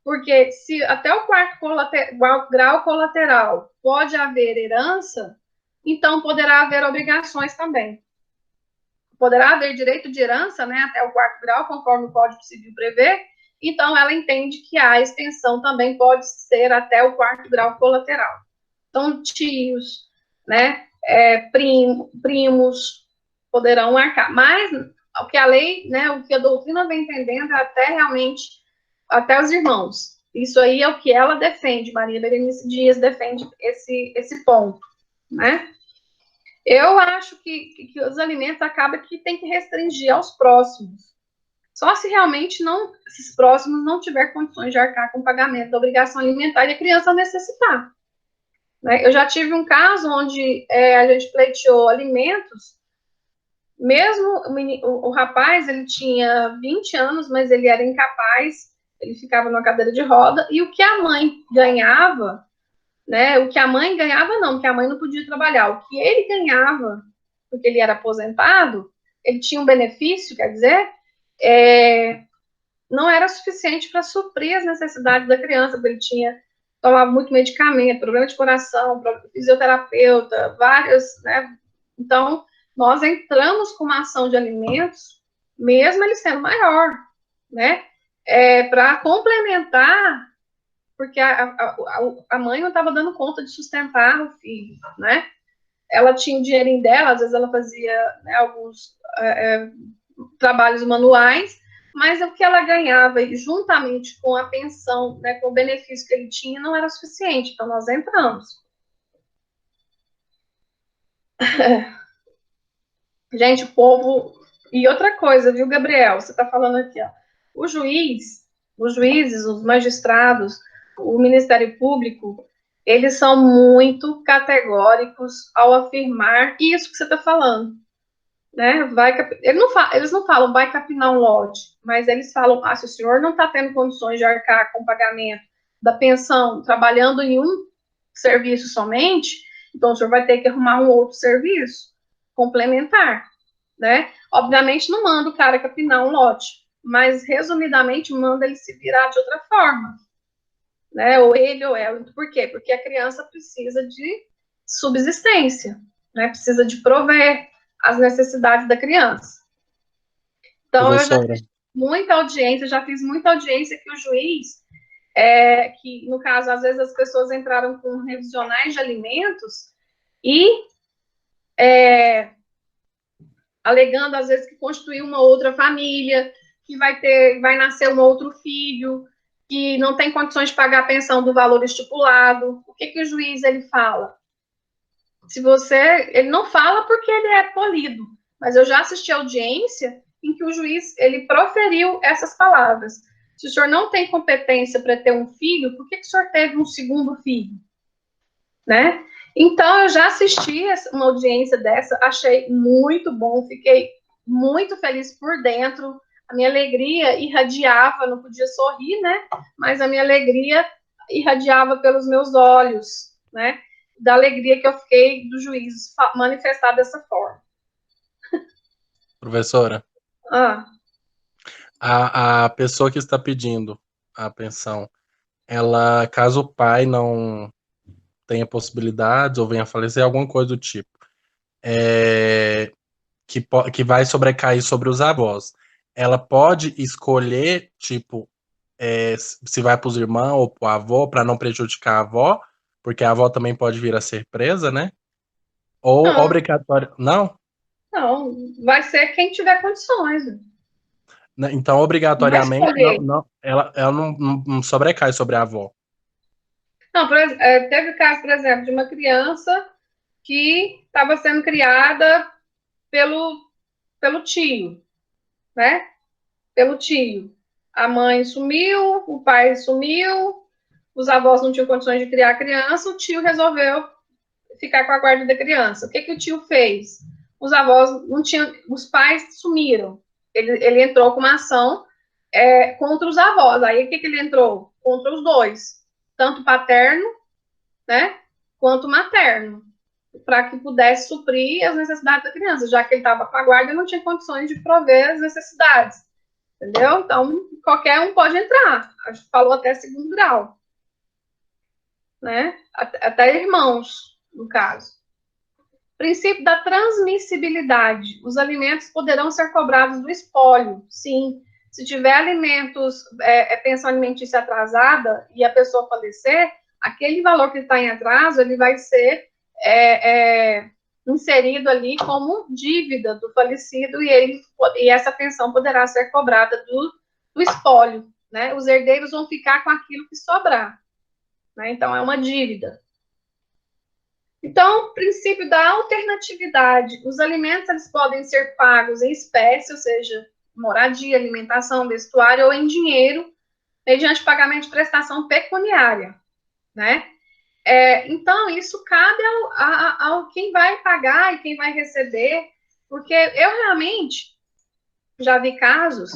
A: Porque se até o 4º grau colateral pode haver herança, então poderá haver obrigações também. Poderá haver direito de herança, né, até o 4º grau, conforme o Código Civil prevê, então ela entende que a extensão também pode ser até o 4º grau colateral. Então, tios, né, primos poderão arcar. Mas o que a lei, né, o que a doutrina vem entendendo é até realmente, até os irmãos. Isso aí é o que ela defende, Maria Berenice Dias defende esse ponto, né? Eu acho que os alimentos acabam que tem que restringir aos próximos. Só se realmente esses próximos não tiver condições de arcar com o pagamento da obrigação alimentar e a criança necessitar. Né? Eu já tive um caso onde a gente pleiteou alimentos, mesmo o rapaz, ele tinha 20 anos, mas ele era incapaz, ele ficava numa cadeira de roda, e o que a mãe ganhava, né, o que a mãe ganhava não, porque a mãe não podia trabalhar, o que ele ganhava, porque ele era aposentado, ele tinha um benefício, quer dizer, não era suficiente para suprir as necessidades da criança, porque ele tomava muito medicamento, problema de coração, fisioterapeuta, vários, né? Então, nós entramos com uma ação de alimentos, mesmo ele sendo maior, né? Para complementar, porque a mãe não estava dando conta de sustentar o filho, né? Ela tinha o dinheirinho dela, às vezes ela fazia, né, alguns trabalhos manuais, mas o que ela ganhava, juntamente com a pensão, né, com o benefício que ele tinha, não era suficiente. Então, nós entramos. Gente, o povo... E outra coisa, viu, Gabriel? Você está falando aqui, ó. Os juízes, os magistrados, o Ministério Público, eles são muito categóricos ao afirmar isso que você está falando. Né? Eles não falam vai capinar um lote, mas eles falam, se o senhor não está tendo condições de arcar com o pagamento da pensão, trabalhando em um serviço somente, então o senhor vai ter que arrumar um outro serviço complementar, né? Obviamente não manda o cara capinar um lote, mas resumidamente manda ele se virar de outra forma, né? Ou ele ou ela. Por quê? Porque a criança precisa de subsistência, né? Precisa de prover as necessidades da criança. Então, eu já fiz muita audiência, que o juiz, que no caso, às vezes as pessoas entraram com revisionais de alimentos e alegando, às vezes, que constituiu uma outra família, que vai nascer um outro filho, que não tem condições de pagar a pensão do valor estipulado. O que o juiz ele fala? Se você, ele não fala porque ele é polido, mas eu já assisti a audiência em que o juiz, ele proferiu essas palavras. Se o senhor não tem competência para ter um filho, por que o senhor teve um segundo filho? Né? Então, eu já assisti uma audiência dessa, achei muito bom, fiquei muito feliz por dentro, a minha alegria irradiava, não podia sorrir, né? Mas a minha alegria irradiava pelos meus olhos, né? Da alegria que eu fiquei do juiz manifestar dessa forma.
B: Professora,
A: Ah,
B: a pessoa que está pedindo a pensão, ela, caso o pai não tenha possibilidades ou venha a falecer, alguma coisa do tipo, que vai sobrecair sobre os avós, ela pode escolher, tipo, se vai para os irmãos ou para o avô, para não prejudicar a avó, porque a avó também pode vir a ser presa, né? Ou
A: não,
B: obrigatório. Não?
A: não, vai ser quem tiver condições.
B: Né? Então,
A: Não vai
B: obrigatoriamente,
A: escolher.
B: ela não sobrecai sobre a avó.
A: Não, teve caso, por exemplo, de uma criança que estava sendo criada pelo tio, né? Pelo tio. A mãe sumiu, o pai sumiu, os avós não tinham condições de criar a criança, o tio resolveu ficar com a guarda da criança. O que, que o tio fez? Os avós não tinham, os pais sumiram. Ele entrou com uma ação contra os avós. Aí o que, que ele entrou? Contra os dois, tanto paterno, né, quanto materno, para que pudesse suprir as necessidades da criança, já que ele estava com a guarda e não tinha condições de prover as necessidades. Entendeu? Então, qualquer um pode entrar. A gente falou até segundo grau. Né? Até irmãos, no caso. Princípio da transmissibilidade. Os alimentos poderão ser cobrados do espólio, sim. Se tiver alimentos, pensão alimentícia atrasada e a pessoa falecer, aquele valor que está em atraso, ele vai ser inserido ali como dívida do falecido e essa pensão poderá ser cobrada do espólio, né? Os herdeiros vão ficar com aquilo que sobrar, né? Então, é uma dívida. Então, princípio da alternatividade. Os alimentos eles podem ser pagos em espécie, ou seja, moradia, alimentação, vestuário, ou em dinheiro, mediante pagamento de prestação pecuniária, né? Então, isso cabe ao quem vai pagar e quem vai receber, porque eu realmente já vi casos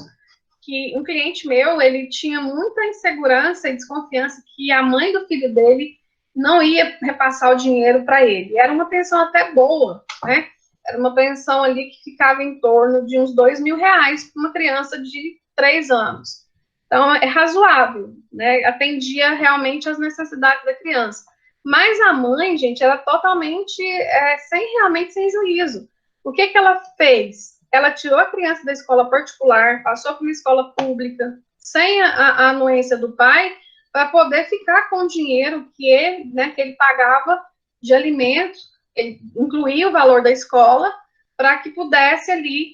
A: que um cliente meu, ele tinha muita insegurança e desconfiança que a mãe do filho dele não ia repassar o dinheiro para ele. Era uma pensão até boa, né? Era uma pensão ali que ficava em torno de uns R$ 2.000 para uma criança de 3 anos. Então, é razoável, né? Atendia realmente às necessidades da criança. Mas a mãe, gente, era totalmente, realmente sem juízo. O que que ela fez? Ela tirou a criança da escola particular, passou para uma escola pública, sem a anuência do pai, para poder ficar com o dinheiro que ele pagava de alimentos, ele incluía o valor da escola, para que pudesse ali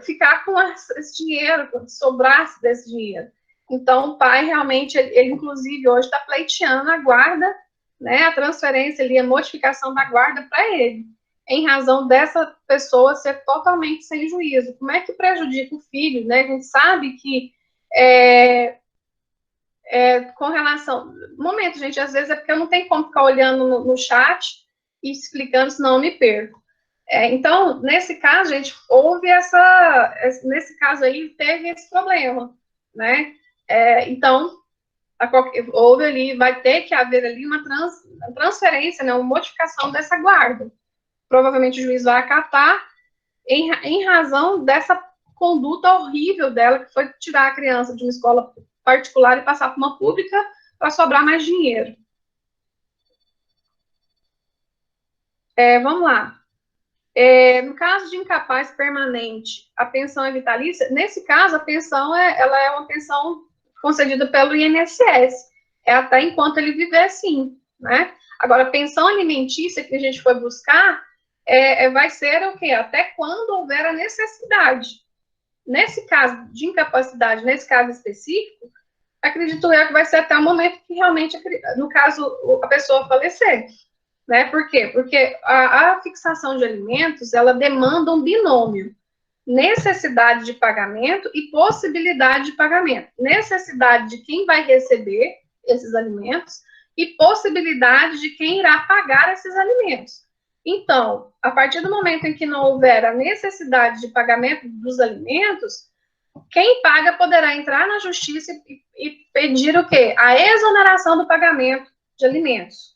A: ficar com esse dinheiro, sobrasse desse dinheiro. Então, o pai realmente, ele inclusive hoje está pleiteando a guarda, né, a transferência ali, a modificação da guarda para ele, em razão dessa pessoa ser totalmente sem juízo. Como é que prejudica o filho, né? A gente sabe que com relação... Momento, gente, às vezes é porque eu não tenho como ficar olhando no chat e explicando, senão eu me perco. Então, nesse caso, gente, nesse caso aí, teve esse problema, né? Então, houve ali, vai ter que haver ali uma transferência, né, uma modificação dessa guarda. Provavelmente o juiz vai acatar em razão dessa conduta horrível dela, que foi tirar a criança de uma escola particular e passar para uma pública para sobrar mais dinheiro. Vamos lá. No caso de incapaz permanente, a pensão é vitalícia. Nesse caso, a pensão ela é uma pensão concedida pelo INSS. É até enquanto ele viver, sim, né? Agora, a pensão alimentícia que a gente foi buscar vai ser o quê? Até quando houver a necessidade. Nesse caso de incapacidade, nesse caso específico, acredito eu que vai ser até o momento que realmente, no caso, a pessoa falecer. né? Por quê? Porque a fixação de alimentos, ela demanda um binômio, necessidade de pagamento e possibilidade de pagamento. Necessidade de quem vai receber esses alimentos e possibilidade de quem irá pagar esses alimentos. Então, a partir do momento em que não houver a necessidade de pagamento dos alimentos, quem paga poderá entrar na justiça e pedir o quê? A exoneração do pagamento de alimentos.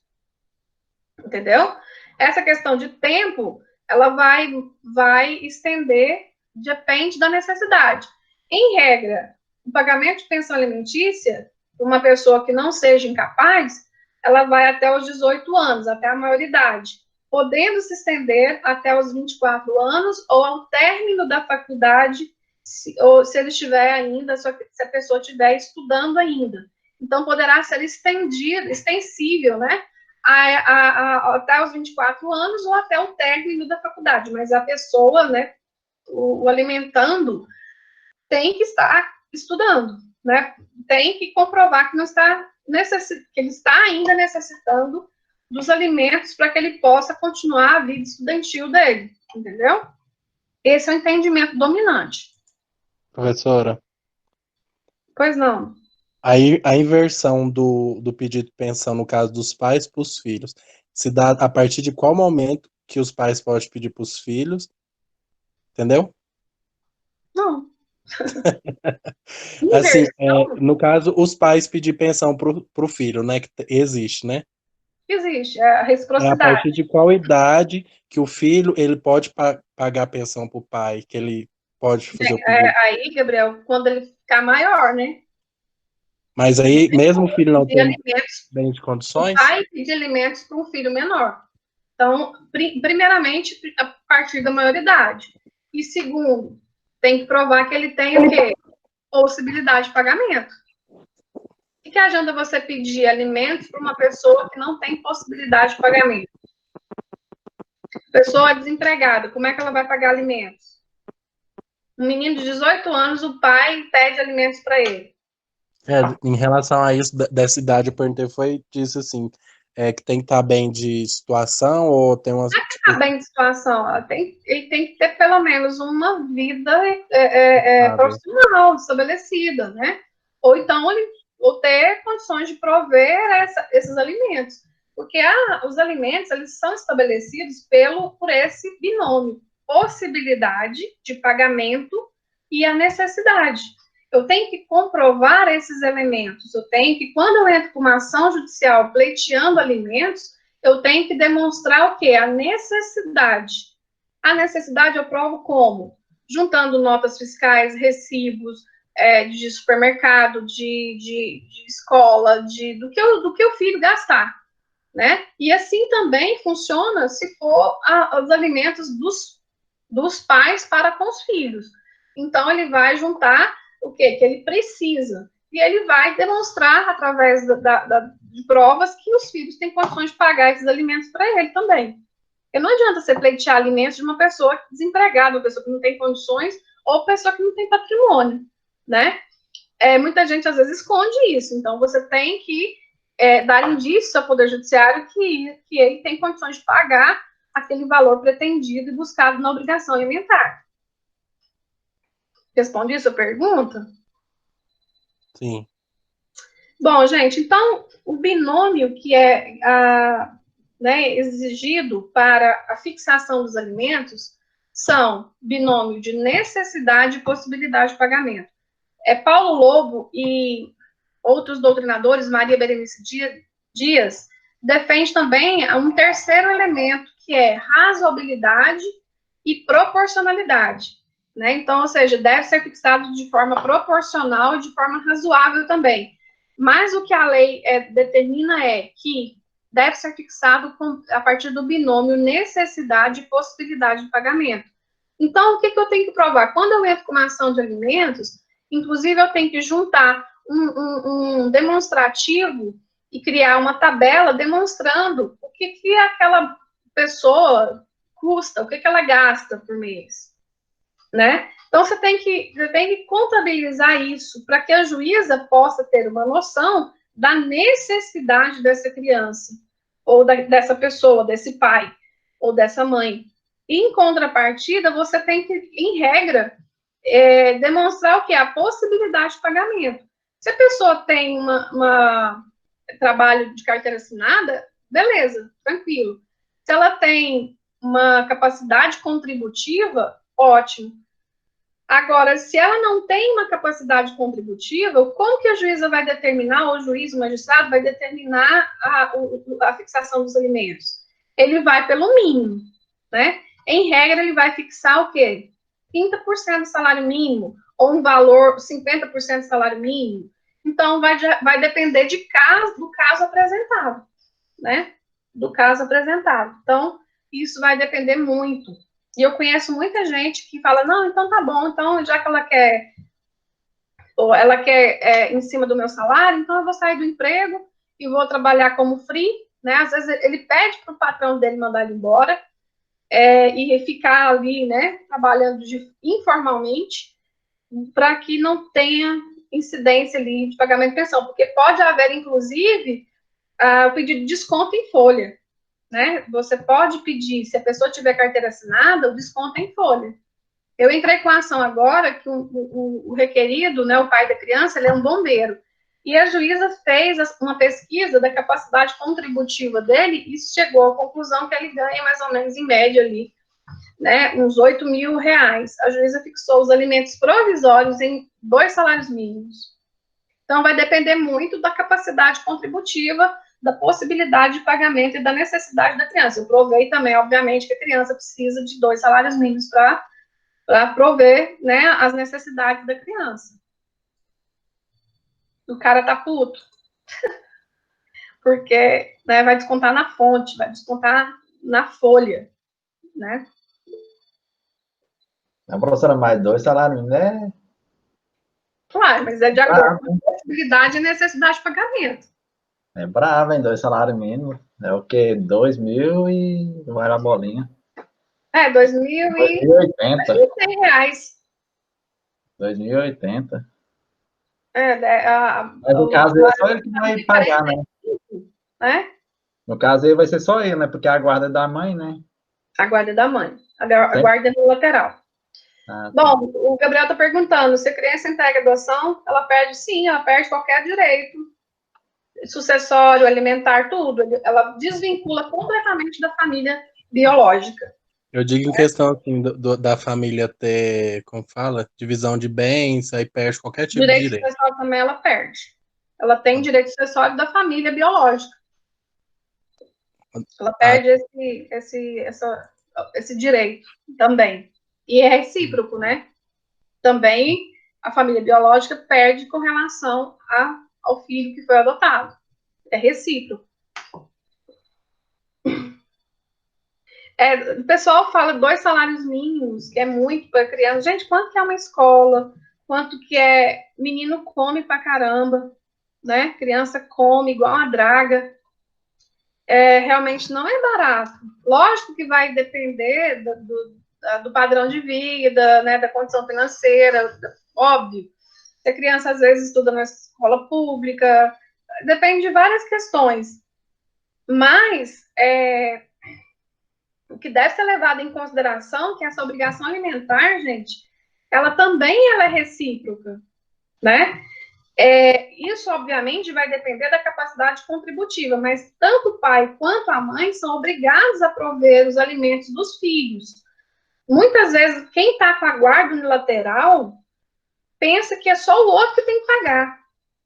A: Entendeu? Essa questão de tempo, ela vai estender, depende da necessidade. Em regra, o pagamento de pensão alimentícia, uma pessoa que não seja incapaz, ela vai até os 18 anos, até a maioridade, podendo se estender até os 24 anos ou ao término da faculdade, ou se ele estiver ainda, se a pessoa estiver estudando ainda. Então, poderá ser estendido, extensível, né? Até os 24 anos ou até o término da faculdade, mas a pessoa, né, o alimentando, tem que estar estudando, né? Tem que comprovar que não está que ele está ainda necessitando dos alimentos para que ele possa continuar a vida estudantil dele, entendeu? Esse é o entendimento dominante.
B: Professora,
A: Pois não.
B: aí a inversão do pedido de pensão, no caso dos pais para os filhos, se dá a partir de qual momento que os pais podem pedir para os filhos, entendeu?
A: Não.
B: Assim,
A: Inversão
B: no caso, os pais pedir pensão para o filho, né? Que existe, né?
A: existe, é a
B: É a
A: reciprocidade.
B: partir de qual idade que o filho ele pode pagar a pensão para o pai, que ele pode fazer o pedido.
A: Aí, Gabriel, quando ele ficar maior, né?
B: Mas
A: Não
B: aí,
A: tem
B: mesmo o
A: como
B: filho não
A: pedir
B: tendo
A: alimentos,
B: bem de
A: o
B: condições,
A: pai pedir alimentos para um filho menor. Então, primeiramente, a partir da maioridade. E segundo, tem que provar que ele tem o quê? Possibilidade de pagamento. O que adianta você pedir alimentos para uma pessoa que não tem possibilidade de pagamento? Pessoa desempregada, como é que ela vai pagar alimentos? Um menino de 18 anos, o pai pede alimentos para ele.
B: em relação a isso, dessa idade, eu perguntei, disse assim, que tem que estar bem de situação, ou tem umas,
A: Está
B: tipo,
A: bem de situação, ele tem que ter pelo menos uma vida
B: estável.
A: profissional estabelecida, né? Ou então ou ter condições de prover esses alimentos, porque os alimentos eles são estabelecidos por esse binômio, possibilidade de pagamento e a necessidade. Eu tenho que comprovar esses elementos. Eu tenho que, quando eu entro com uma ação judicial pleiteando alimentos, eu tenho que demonstrar o quê? A necessidade. A necessidade eu provo como? Juntando notas fiscais, recibos de supermercado, de escola, do que o filho gastar. Né? E assim também funciona se for os alimentos dos pais para com os filhos. Então, ele vai juntar o quê? Que ele precisa. E ele vai demonstrar, através de provas, que os filhos têm condições de pagar esses alimentos para ele também. Porque não adianta você pleitear alimentos de uma pessoa desempregada, uma pessoa que não tem condições, ou pessoa que não tem patrimônio, né? Muita gente, às vezes, esconde isso. Então, você tem que dar indício ao Poder Judiciário que ele tem condições de pagar aquele valor pretendido e buscado na obrigação alimentar. Respondi sua pergunta?
B: Sim.
A: Bom, gente, então, o binômio que é exigido para a fixação dos alimentos são binômio de necessidade e possibilidade de pagamento. Paulo Lobo e outros doutrinadores, Maria Berenice Dias, defende também um terceiro elemento, que é razoabilidade e proporcionalidade. Né? Então, ou seja, deve ser fixado de forma proporcional e de forma razoável também. Mas o que a lei determina é que deve ser fixado a partir do binômio necessidade e possibilidade de pagamento. Então, o que eu tenho que provar? Quando eu entro com uma ação de alimentos, inclusive eu tenho que juntar um demonstrativo e criar uma tabela demonstrando o que aquela pessoa custa, o que ela gasta por mês, né? Então, você tem que contabilizar isso para que a juíza possa ter uma noção da necessidade dessa criança, ou dessa pessoa, desse pai, ou dessa mãe. E, em contrapartida, você tem que, em regra, demonstrar o que? A possibilidade de pagamento. Se a pessoa tem trabalho de carteira assinada, beleza, tranquilo. Se ela tem uma capacidade contributiva, ótimo. Agora, se ela não tem uma capacidade contributiva, como que a juíza vai determinar, ou o juiz, o magistrado, vai determinar a fixação dos alimentos? Ele vai pelo mínimo, né? Em regra, ele vai fixar o quê? 30% do salário mínimo, ou um valor, 50% do salário mínimo. Então, vai depender do caso apresentado, né? Do caso apresentado. Então, isso vai depender muito. E eu conheço muita gente que fala, não, então tá bom, então já que ela quer, ou ela quer em cima do meu salário, então eu vou sair do emprego e vou trabalhar como free, né? Às vezes ele pede para o patrão dele mandar ele embora e ficar ali, né, trabalhando informalmente, para que não tenha incidência ali de pagamento de pensão, porque pode haver, inclusive, o pedido de desconto em folha, né? Você pode pedir, se a pessoa tiver carteira assinada, o desconto em folha. Eu entrei com a ação agora que o requerido, né, o pai da criança, ele é um bombeiro. E a juíza fez uma pesquisa da capacidade contributiva dele e chegou à conclusão que ele ganha mais ou menos, em média ali, né, uns R$ 8.000. A juíza fixou os alimentos provisórios em 2 salários mínimos. Então, vai depender muito da capacidade contributiva, da possibilidade de pagamento e da necessidade da criança. Eu provei também, obviamente, que a criança precisa de 2 salários mínimos para prover, né, as necessidades da criança. O cara tá puto. Porque, né, vai descontar na fonte, vai descontar na folha, né?
C: A professora, mais 2 salários mínimos, né?
A: Claro, mas é de acordo com a possibilidade e necessidade de pagamento.
C: É bravo, hein? 2 salários mínimos. É o quê? 2.000 e vai na bolinha.
A: 2.080.
C: 2.080.
A: Mas
C: no caso, é só ele que vai pagar, né? No caso, aí vai ser só ele, né? Porque a guarda é da mãe, né?
A: A guarda da mãe. A guarda é no lateral.
C: Tá.
A: Bom, o Gabriel está perguntando, se a criança entrega adoção, ela perde, sim, ela perde qualquer direito, sucessório, alimentar, tudo. Ela desvincula completamente da família biológica.
B: Eu digo em questão assim, da família ter, como fala, divisão de bens, aí perde qualquer tipo de direito.
A: Direito sucessório também ela perde. Ela tem direito sucessório da família biológica. Ela perde esse direito também. E é recíproco, né? Também a família biológica perde com relação ao filho que foi adotado. É recíproco. O pessoal fala 2 salários mínimos, que é muito para criança. Gente, quanto que é uma escola? Quanto que menino come pra caramba, né? Criança come igual uma draga. Realmente não é barato. Lógico que vai depender do padrão de vida, né, da condição financeira, óbvio. Se a criança, às vezes, estuda na escola pública, depende de várias questões. Mas o que deve ser levado em consideração é que essa obrigação alimentar, gente, ela também é recíproca, né? Isso, obviamente, vai depender da capacidade contributiva, mas tanto o pai quanto a mãe são obrigados a prover os alimentos dos filhos. Muitas vezes, quem está com a guarda unilateral pensa que é só o outro que tem que pagar.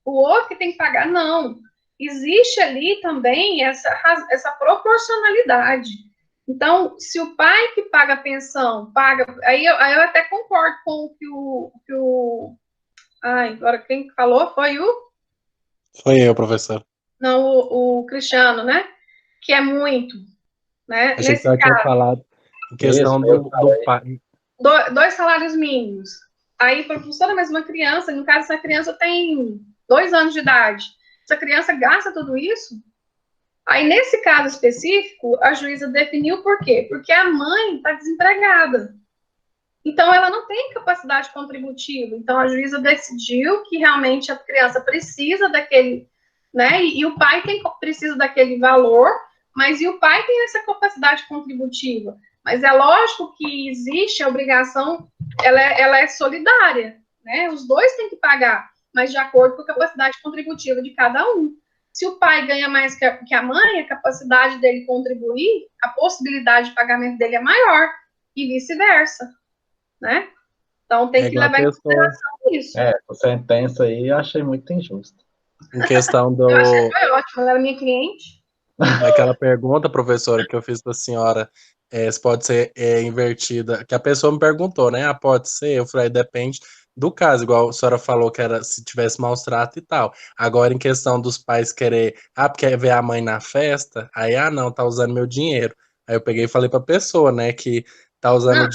A: O outro que tem que pagar, não. Existe ali também essa proporcionalidade. Então, se o pai que paga a pensão, aí eu até concordo com o que o agora quem falou foi o...
B: Foi eu, professor.
A: Não, o Cristiano, né? Que é muito, né?
B: Achei
A: Nesse
B: que você tinha
A: caso,
B: falado em questão do pai.
A: 2 salários mínimos. Aí, professora, mas uma criança, no caso, essa criança tem 2 anos de idade. Essa criança gasta tudo isso? Aí, nesse caso específico, a juíza definiu por quê? Porque a mãe está desempregada. Então, ela não tem capacidade contributiva. Então, a juíza decidiu que realmente a criança precisa daquele, né? E o pai precisa daquele valor, Mas e o pai tem essa capacidade contributiva. Mas é lógico que existe a obrigação, ela é solidária, né? Os dois têm que pagar, mas de acordo com a capacidade contributiva de cada um. Se o pai ganha mais que a mãe, a capacidade dele contribuir, a possibilidade de pagamento dele é maior, e vice-versa, né? Então tem que levar em consideração isso.
C: A sentença aí eu achei muito injusta.
B: Em questão do...
A: Eu achei que foi ótimo, ela era minha cliente.
B: Aquela pergunta, professora, que eu fiz para a senhora, se pode ser invertida, que a pessoa me perguntou, né? Pode ser? Eu falei, depende do caso, igual a senhora falou que era se tivesse maus tratos e tal. Agora, em questão dos pais querer, porque ver a mãe na festa, aí, não, tá usando meu dinheiro. Aí eu peguei e falei pra pessoa, né, que tá usando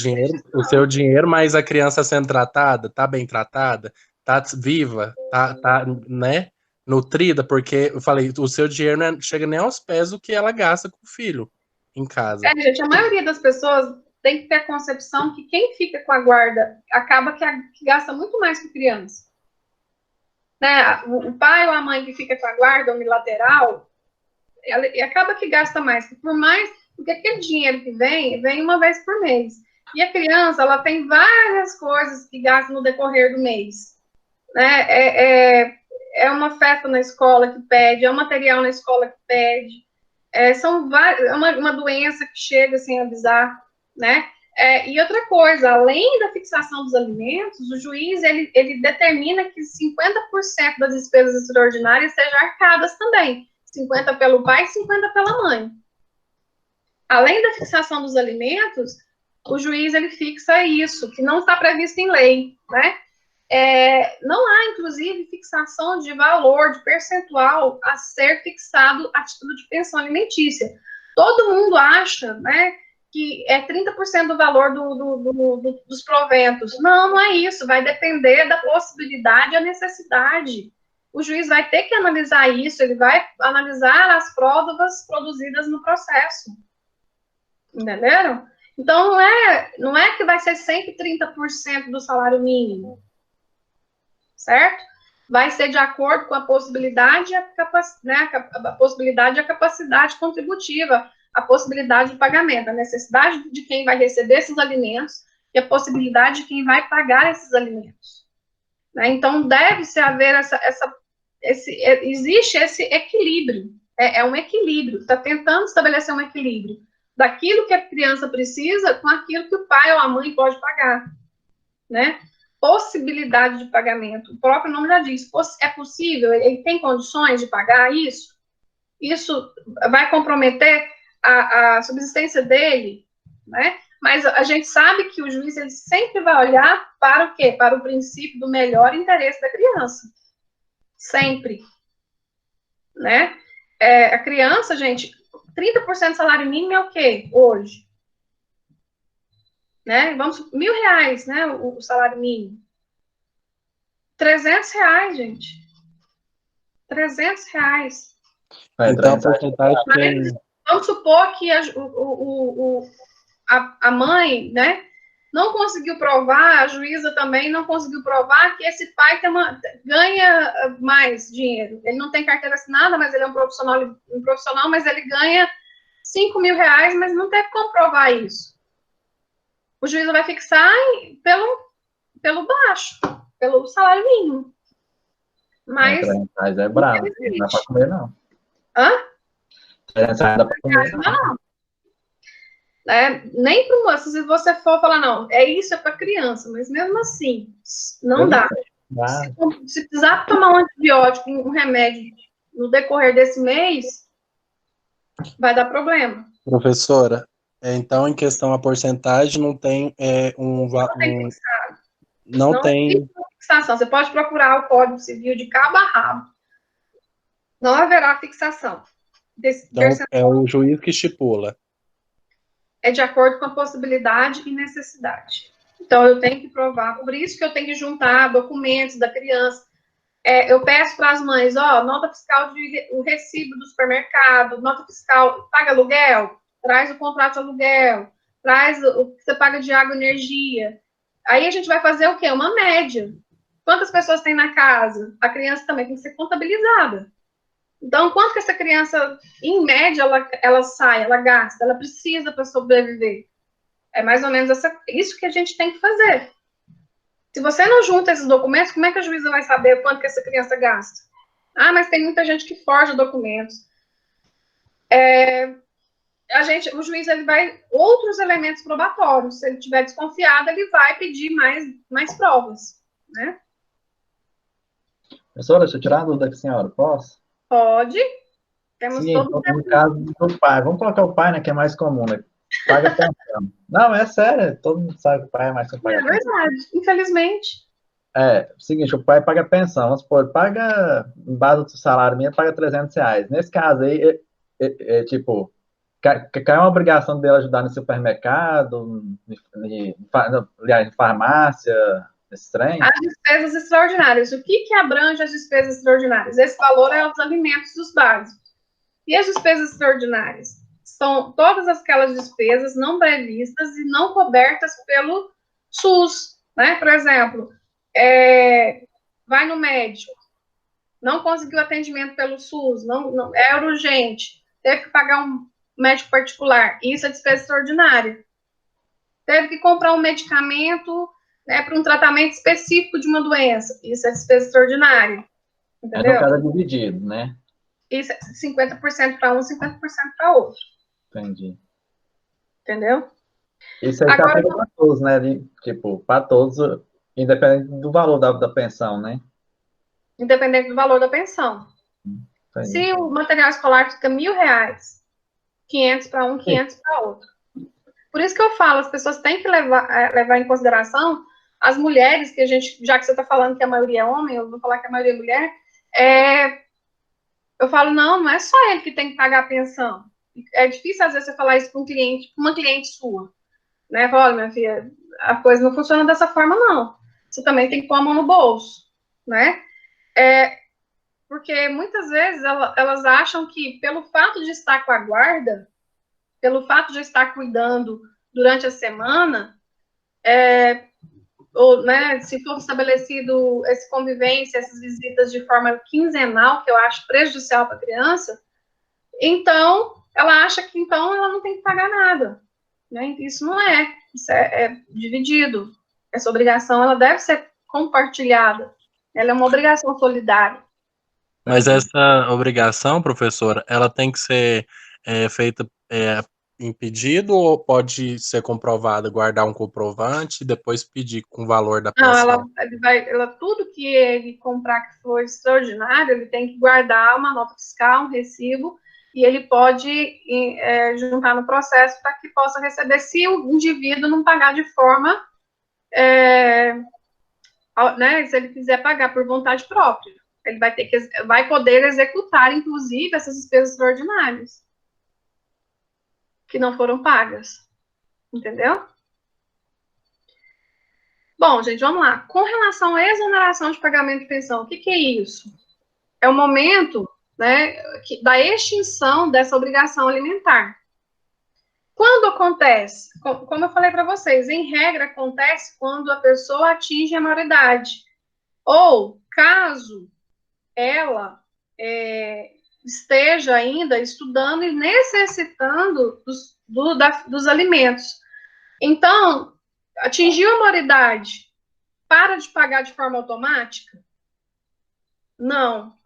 B: o seu dinheiro, mas a criança sendo tratada, tá bem tratada, tá viva, tá, né, nutrida, porque eu falei, o seu dinheiro não chega nem aos pés do que ela gasta com o filho em casa.
A: Gente, a maioria das pessoas tem que ter a concepção que quem fica com a guarda acaba que gasta muito mais que criança. Né? O pai ou a mãe que fica com a guarda unilateral, ela acaba que gasta mais. Porque aquele dinheiro que vem uma vez por mês. E a criança, ela tem várias coisas que gasta no decorrer do mês. Né? É uma festa na escola que pede, é um material na escola que pede. É uma doença que chega sem avisar, né? E outra coisa, além da fixação dos alimentos, o juiz, ele determina que 50% das despesas extraordinárias sejam arcadas também. 50% pelo pai e 50% pela mãe. Além da fixação dos alimentos, o juiz, ele fixa isso, que não está previsto em lei, né? Não há, inclusive, fixação de valor, de percentual a ser fixado a título de pensão alimentícia. Todo mundo acha, né, que é 30% do valor dos proventos. Não é isso, vai depender da possibilidade e a necessidade. O juiz vai ter que analisar isso, ele vai analisar as provas produzidas no processo. Entenderam? Então, não é que vai ser sempre 30% do salário mínimo. Certo? Vai ser de acordo com a possibilidade e a possibilidade e a capacidade contributiva, a possibilidade de pagamento, a necessidade de quem vai receber esses alimentos e a possibilidade de quem vai pagar esses alimentos. Né? Então, deve-se haver existe esse equilíbrio, é um equilíbrio, está tentando estabelecer um equilíbrio daquilo que a criança precisa com aquilo que o pai ou a mãe pode pagar, né? Possibilidade de pagamento. O próprio nome já diz, é possível, ele tem condições de pagar isso? Isso vai comprometer a subsistência dele, né? Mas a gente sabe que o juiz, ele sempre vai olhar para o quê? Para o princípio do melhor interesse da criança. Sempre. Né? A criança, gente, 30% do salário mínimo é o quê? Hoje. Né? Vamos, R$1.000, né? O salário mínimo. R$300, gente. R$300.
B: Então, a porcentagem tem...
A: Vamos supor que a mãe, né, não conseguiu provar, a juíza também não conseguiu provar que esse pai ganha mais dinheiro. Ele não tem carteira assinada, mas ele é um profissional, mas ele ganha R$5.000, mas não teve como provar isso. O juiz vai fixar pelo baixo, pelo salário mínimo. Mas
C: é bravo, não dá para comer, não.
A: Hã?
C: Não dá para comer,
A: não. Nem para o moço, se você for falar, não, isso é para criança, mas mesmo assim, não dá. Se precisar tomar um antibiótico, um remédio no decorrer desse mês, vai dar problema.
B: Professora, então, em questão a porcentagem, não tem
A: não tem fixação. Você pode procurar o Código Civil de cabo a rabo. Não haverá fixação.
B: Então, é o juiz que estipula.
A: É de acordo com a possibilidade e necessidade. Então, eu tenho que provar. Por isso que eu tenho que juntar documentos da criança. Eu peço para as mães, nota fiscal o recibo do supermercado, nota fiscal, paga aluguel, traz o contrato de aluguel, traz o que você paga de água e energia. Aí a gente vai fazer o quê? Uma média. Quantas pessoas tem na casa? A criança também tem que ser contabilizada. Então, quanto que essa criança, em média, ela sai, ela gasta, ela precisa para sobreviver? É mais ou menos isso que a gente tem que fazer. Se você não junta esses documentos, como é que a juíza vai saber quanto que essa criança gasta? Ah, mas tem muita gente que forja documentos. O juiz ele vai outros elementos probatórios. Se ele estiver desconfiado, ele vai pedir mais provas, né?
C: Professora, deixa eu tirar a dúvida da senhora, posso?
A: Pode. Temos
C: Sim,
A: todo
C: então, no caso do pai, vamos colocar o pai, né, que é mais comum, né? Paga pensão. Não, é sério, todo mundo sabe que o pai é mais que paga pensão.
A: É verdade, infelizmente.
C: É, seguinte, o pai paga pensão, vamos supor, paga, em base do salário mínimo, paga R$ 300. Nesse caso aí, tipo, cai uma obrigação dele ajudar no supermercado, aliás, em farmácia, nesse trem?
A: As despesas extraordinárias. O que abrange as despesas extraordinárias? Esse valor é os alimentos dos básicos. E as despesas extraordinárias? São todas aquelas despesas não previstas e não cobertas pelo SUS, né? Por exemplo, vai no médico, não conseguiu atendimento pelo SUS, não era urgente, teve que pagar um médico particular, isso é despesa extraordinária. Teve que comprar um medicamento, né, para um tratamento específico de uma doença, isso é despesa extraordinária. Entendeu?
C: No caso é dividido, né?
A: Isso é 50% para um, 50% para outro.
C: Entendi.
A: Entendeu?
C: Isso aí
A: Agora,
C: tá para todos, né? Tipo, para todos, independente do valor da pensão, né?
A: independente do valor da pensão.
C: Entendi.
A: Se o material escolar fica R$1.000, 500 para um, 500 para outro. Por isso que eu falo, as pessoas têm que levar em consideração as mulheres, que a gente, já que você está falando que a maioria é homem, eu vou falar que a maioria é mulher, eu falo, não é só ele que tem que pagar a pensão. É difícil, às vezes, você falar isso para um cliente, uma cliente sua, né? Olha, minha filha, a coisa não funciona dessa forma, não. Você também tem que pôr a mão no bolso, né? Porque muitas vezes elas acham que, pelo fato de estar com a guarda, pelo fato de estar cuidando durante a semana, ou, né, se for estabelecido essa convivência, essas visitas de forma quinzenal, que eu acho prejudicial para a criança, então ela acha que então ela não tem que pagar nada. Né? Isso não é, isso é dividido. Essa obrigação ela deve ser compartilhada. Ela é uma obrigação solidária.
B: Mas essa obrigação, professora, ela tem que ser feita em pedido ou pode ser comprovada, guardar um comprovante e depois pedir com o valor da pensão?
A: Não, tudo que ele comprar que for extraordinário, ele tem que guardar uma nota fiscal, um recibo, e ele pode juntar no processo para que possa receber, se o indivíduo não pagar de forma, né, se ele quiser pagar por vontade própria. Ele vai poder executar, inclusive, essas despesas extraordinárias que não foram pagas. Entendeu? Bom, gente, vamos lá. Com relação à exoneração de pagamento de pensão, o que é isso? É o momento, né, da extinção dessa obrigação alimentar. Quando acontece? Como eu falei para vocês, em regra acontece quando a pessoa atinge a maioridade. Ou, caso ela esteja ainda estudando e necessitando dos alimentos. Então, atingiu a maioridade, para de pagar de forma automática? Não.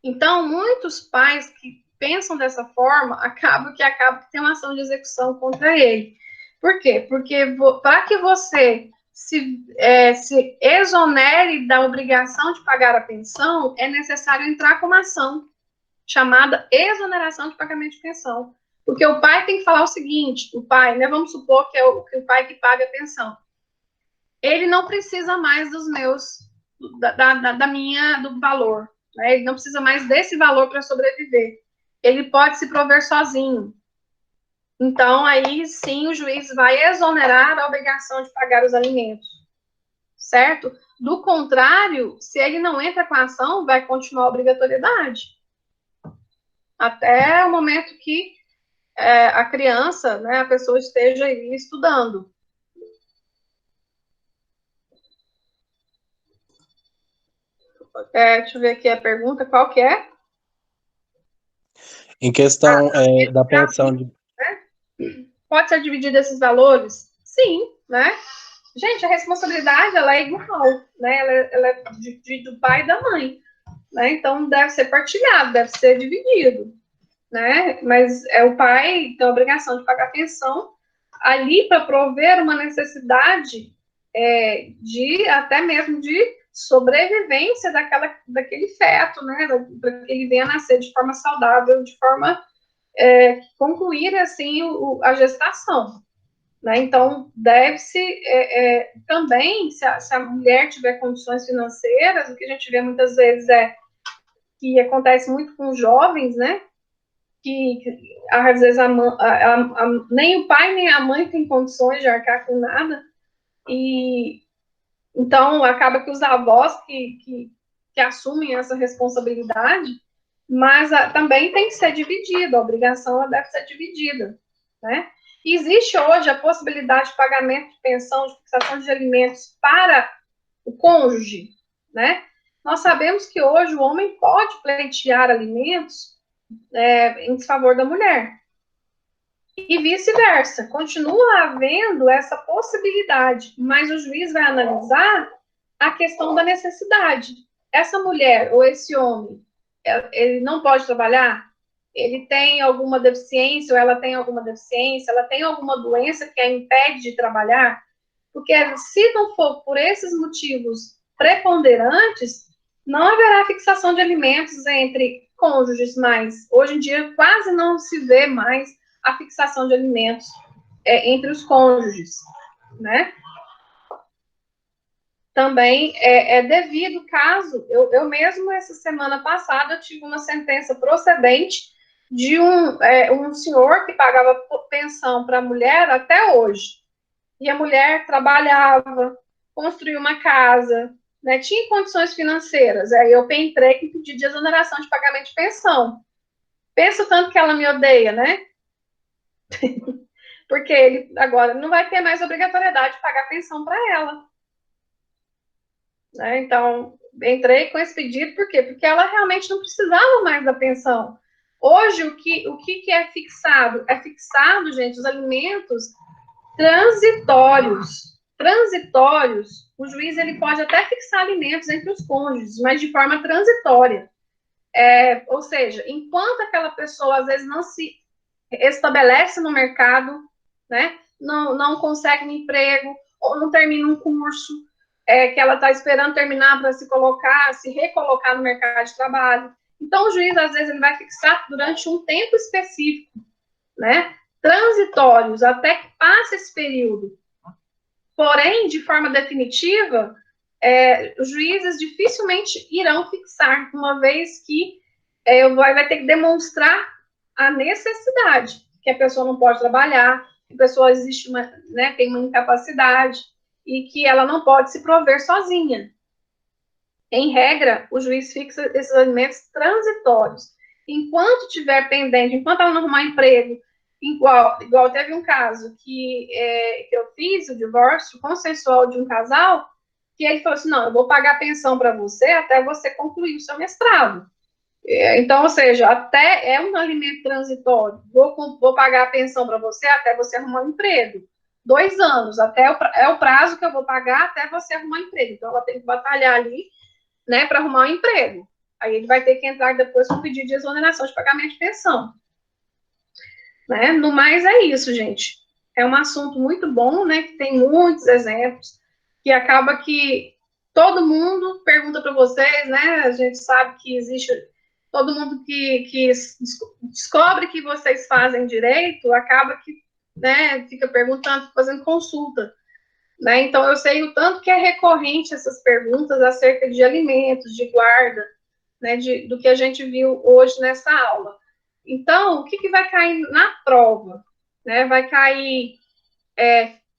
A: Então, muitos pais que pensam dessa forma, acabam que tem uma ação de execução contra ele. Por quê? Porque para que você se exonere da obrigação de pagar a pensão, é necessário entrar com uma ação chamada exoneração de pagamento de pensão. Porque o pai tem que falar o seguinte, o pai, né, vamos supor que é o pai que paga a pensão. Ele não precisa mais dos meus, do valor, né? Ele não precisa mais desse valor para sobreviver. Ele pode se prover sozinho. Então, aí sim, o juiz vai exonerar a obrigação de pagar os alimentos, certo? Do contrário, se ele não entra com a ação, vai continuar a obrigatoriedade. Até o momento que a criança, né, a pessoa esteja aí estudando. Deixa eu ver aqui a pergunta, qual que é?
B: Em questão da pensão de...
A: Pode ser dividido esses valores? Sim, né? Gente, a responsabilidade, ela é igual, né? Ela é do pai e da mãe, né? Então, deve ser partilhado, deve ser dividido, né? Mas o pai tem a obrigação de pagar pensão ali para prover uma necessidade de até mesmo de sobrevivência daquele feto, né? Para que ele venha a nascer de forma saudável, de forma concluir assim a gestação. Né? Então, deve-se também, se a mulher tiver condições financeiras, o que a gente vê muitas vezes que acontece muito com os jovens, né? Que às vezes nem o pai nem a mãe tem condições de arcar com nada, e então acaba que os avós que assumem essa responsabilidade, mas também tem que ser dividida, a obrigação ela deve ser dividida, né? Existe hoje a possibilidade de pagamento de pensão, de fixação de alimentos para o cônjuge, né? Nós sabemos que hoje o homem pode pleitear alimentos em desfavor da mulher. E vice-versa. Continua havendo essa possibilidade, mas o juiz vai analisar a questão da necessidade. Essa mulher ou esse homem, ele não pode trabalhar? Ele tem alguma deficiência, ou ela tem alguma deficiência, ela tem alguma doença que a impede de trabalhar? Porque se não for por esses motivos preponderantes, não haverá fixação de alimentos entre cônjuges, mas hoje em dia quase não se vê mais a fixação de alimentos entre os cônjuges, né? Também devido caso, eu mesmo essa semana passada tive uma sentença procedente de um senhor que pagava pensão para a mulher até hoje. E a mulher trabalhava, construiu uma casa, né, tinha condições financeiras. Aí eu entrei com pedido de exoneração de pagamento de pensão. Pensa o tanto que ela me odeia, né? Porque ele agora não vai ter mais obrigatoriedade de pagar pensão para ela. Né? Então, entrei com esse pedido, por quê? Porque ela realmente não precisava mais da pensão. Hoje, o que é fixado? É fixado, gente, os alimentos transitórios. Transitórios, o juiz ele pode até fixar alimentos entre os cônjuges, mas de forma transitória. Ou seja, enquanto aquela pessoa, às vezes, não se estabelece no mercado, né, não consegue um emprego, ou não termina um curso que ela está esperando terminar para se recolocar no mercado de trabalho. Então, o juiz, às vezes, ele vai fixar durante um tempo específico, né, transitórios, até que passe esse período. Porém, de forma definitiva, os juízes dificilmente irão fixar, uma vez que vai ter que demonstrar a necessidade, que a pessoa não pode trabalhar, que a pessoa tem uma incapacidade e que ela não pode se prover sozinha. Em regra, o juiz fixa esses alimentos transitórios. Enquanto tiver pendente, enquanto ela não arrumar emprego, igual teve um caso que eu fiz, o divórcio consensual de um casal, que ele falou assim, não, eu vou pagar pensão para você até você concluir o seu mestrado. Então, ou seja, até é um alimento transitório. Vou pagar a pensão para você até você arrumar um emprego. 2 anos, é o prazo que eu vou pagar até você arrumar um emprego. Então, ela tem que batalhar ali, né, para arrumar um emprego. Aí ele vai ter que entrar depois com um pedido de exoneração de pagamento de pensão. Né? No mais, é isso, gente. É um assunto muito bom, né, que tem muitos exemplos, que acaba que todo mundo pergunta para vocês, né, a gente sabe que existe... Todo mundo que descobre que vocês fazem direito, acaba que, né, fica perguntando, fazendo consulta. Né? Então, eu sei o tanto que é recorrente essas perguntas acerca de alimentos, de guarda, né, do que a gente viu hoje nessa aula. Então, o que vai cair na prova? Né? Vai cair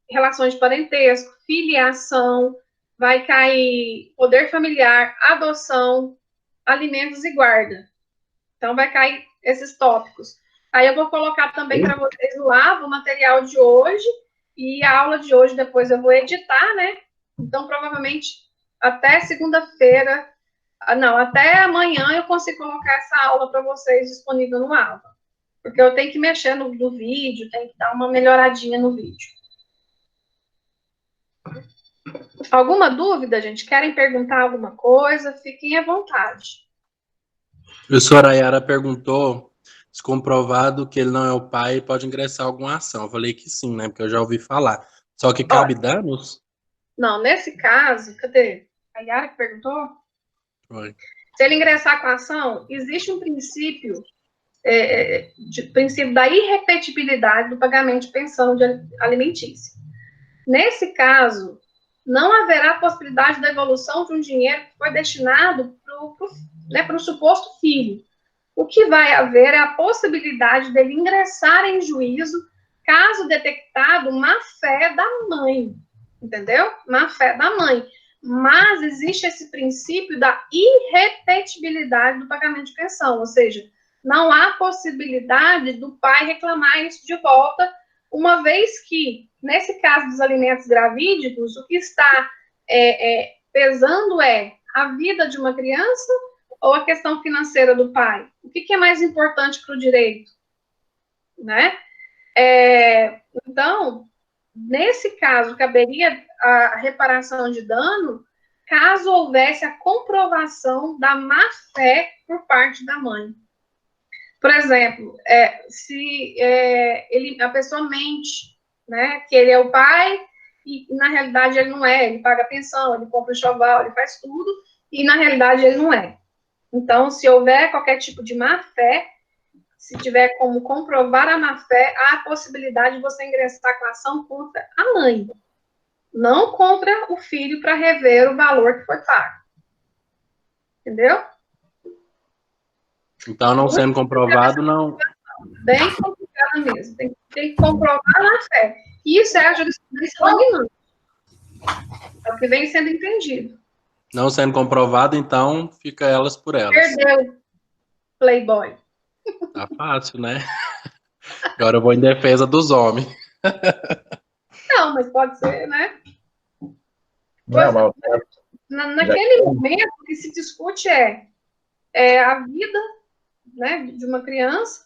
A: relações de parentesco, filiação, vai cair poder familiar, adoção, alimentos e guarda. Então, vai cair esses tópicos. Aí eu vou colocar também para vocês no lado o material de hoje, e a aula de hoje depois eu vou editar, né? Então, provavelmente, até segunda-feira, Não, até amanhã eu consigo colocar essa aula para vocês disponível no Ava. Porque eu tenho que mexer no vídeo, tenho que dar uma melhoradinha no vídeo. Alguma dúvida, gente? Querem perguntar alguma coisa? Fiquem à vontade.
B: O Sorayara perguntou se comprovado que ele não é o pai, pode ingressar alguma ação. Eu falei que sim, né? Porque eu já ouvi falar. Só que cabe danos?
A: Não, nesse caso, cadê? A Yara que perguntou?
B: Foi.
A: Se ele ingressar com a ação, existe um princípio, princípio da irrepetibilidade do pagamento de pensão alimentícia. Nesse caso, não haverá possibilidade da devolução de um dinheiro que foi destinado para o suposto filho. O que vai haver é a possibilidade dele ingressar em juízo caso detectado má-fé da mãe, entendeu? Má-fé da mãe. Mas existe esse princípio da irrepetibilidade do pagamento de pensão, ou seja, não há possibilidade do pai reclamar isso de volta, uma vez que, nesse caso dos alimentos gravídicos, o que está pesando é a vida de uma criança ou a questão financeira do pai? O que é mais importante para o direito? Né? Então, nesse caso, caberia a reparação de dano caso houvesse a comprovação da má-fé por parte da mãe. Por exemplo, se a pessoa mente, né, que ele é o pai e na realidade ele não é, ele paga pensão, ele compra enxoval, ele faz tudo e na realidade ele não é. Então, se houver qualquer tipo de má-fé, se tiver como comprovar a má-fé, há a possibilidade de você ingressar com a ação contra a mãe, não contra o filho para rever o valor que foi pago. Entendeu?
B: Então, não sendo comprovado, não...
A: Bem complicado mesmo. Tem que comprovar a má-fé. Isso é a jurisprudência dominante. É o que vem sendo entendido.
B: Não sendo comprovado, então, fica elas por elas.
A: Perdeu, Playboy.
B: Tá fácil, né? Agora eu vou em defesa dos homens.
A: Não, mas pode ser, né?
C: Não,
A: Naquele momento, o que se discute é a vida, né, de uma criança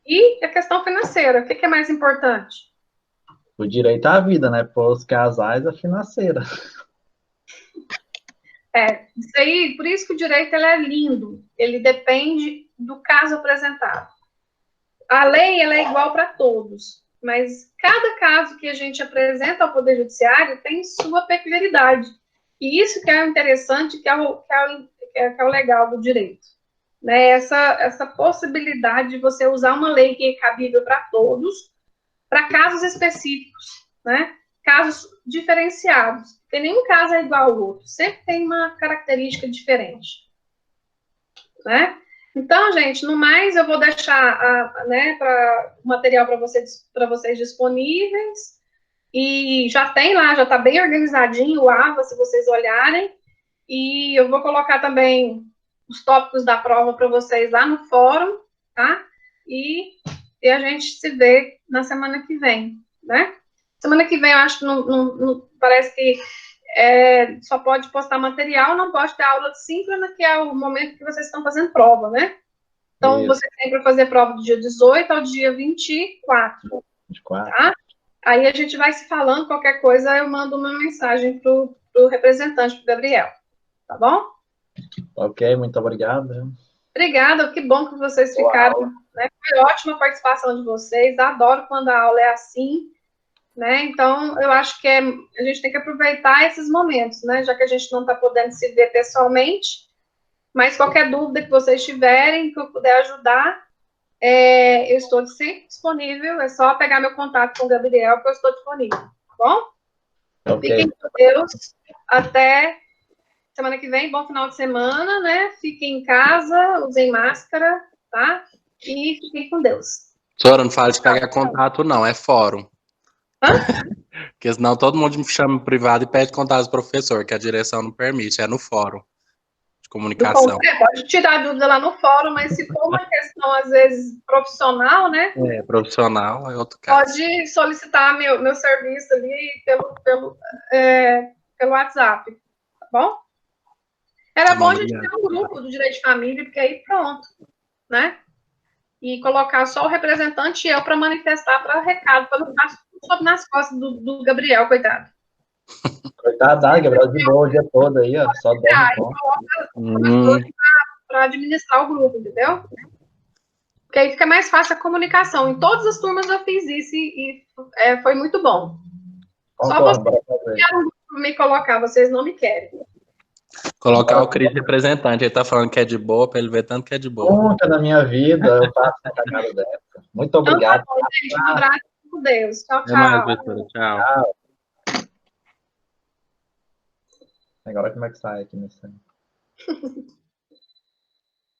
A: e a questão financeira. O que é mais importante?
C: o direito à vida, né? Para os casais, a financeira.
A: Isso aí, por isso que o direito ele é lindo. Ele depende do caso apresentado. A lei ela é igual para todos, mas cada caso que a gente apresenta ao Poder Judiciário tem sua peculiaridade. E isso que é interessante, que é o legal do direito. Né? Essa possibilidade de você usar uma lei que é cabível para todos, para casos específicos, né? Casos diferenciados. Porque nenhum caso é igual ao outro, sempre tem uma característica diferente. Né? Então, gente, no mais, eu vou deixar o material para vocês disponíveis. E já tem lá, já está bem organizadinho o AVA, se vocês olharem. E eu vou colocar também os tópicos da prova para vocês lá no fórum, tá? E a gente se vê na semana que vem, né? Semana que vem, eu acho que não parece que só pode postar material, não pode ter aula síncrona, que é o momento que vocês estão fazendo prova, né? Então, vocês têm para fazer prova do dia 18 ao dia 24. 24. Tá? Aí a gente vai se falando, qualquer coisa eu mando uma mensagem pro representante, pro Gabriel. Tá bom?
C: Ok, muito obrigado.
A: Obrigada, que bom que vocês ficaram. Né? Foi ótima a participação de vocês, adoro quando a aula é assim. Né? Então, eu acho que a gente tem que aproveitar esses momentos, né? Já que a gente não está podendo se ver pessoalmente, mas qualquer dúvida que vocês tiverem, que eu puder ajudar, eu estou sempre disponível, é só pegar meu contato com o Gabriel, que eu estou disponível, tá bom? Okay. Fiquem com Deus, até semana que vem, bom final de semana, né? Fiquem em casa, usem máscara, tá? E fiquem com Deus.
B: Sora, não fala de pegar contato, não, é fórum.
A: Hã?
B: Porque senão todo mundo me chama em privado e pede contato do professor, que a direção não permite, é no fórum de comunicação.
A: Pode tirar a dúvida lá no fórum, mas se for uma questão, às vezes, profissional, né?
B: Profissional é outro caso.
A: Pode solicitar meu serviço ali pelo WhatsApp, tá bom? Era bom a gente
B: obrigado.
A: ter um grupo do direito de família, porque aí pronto, né? E colocar só o representante e eu para manifestar, para recado, para não ficar tudo nas costas do Gabriel, coitado.
C: Coitado, Gabriel, de boa o dia todo aí, ó. Só dorme bom.
A: Para administrar o grupo, entendeu? Porque aí fica mais fácil a comunicação. Em todas as turmas eu fiz isso e foi muito bom. Só vocês querem me colocar, vocês não me querem.
B: Colocar o Cris representante. Ele tá falando que é de boa, pra ele ver tanto que é de boa.
C: Nunca na minha vida eu faço uma cagada dessa. Muito obrigado.
A: Então, tá bom, gente. Um abraço com Deus. Tchau,
B: Até mais,
A: tchau.
B: Vitória. Tchau.
C: Tchau. Agora como é que sai aqui nesse...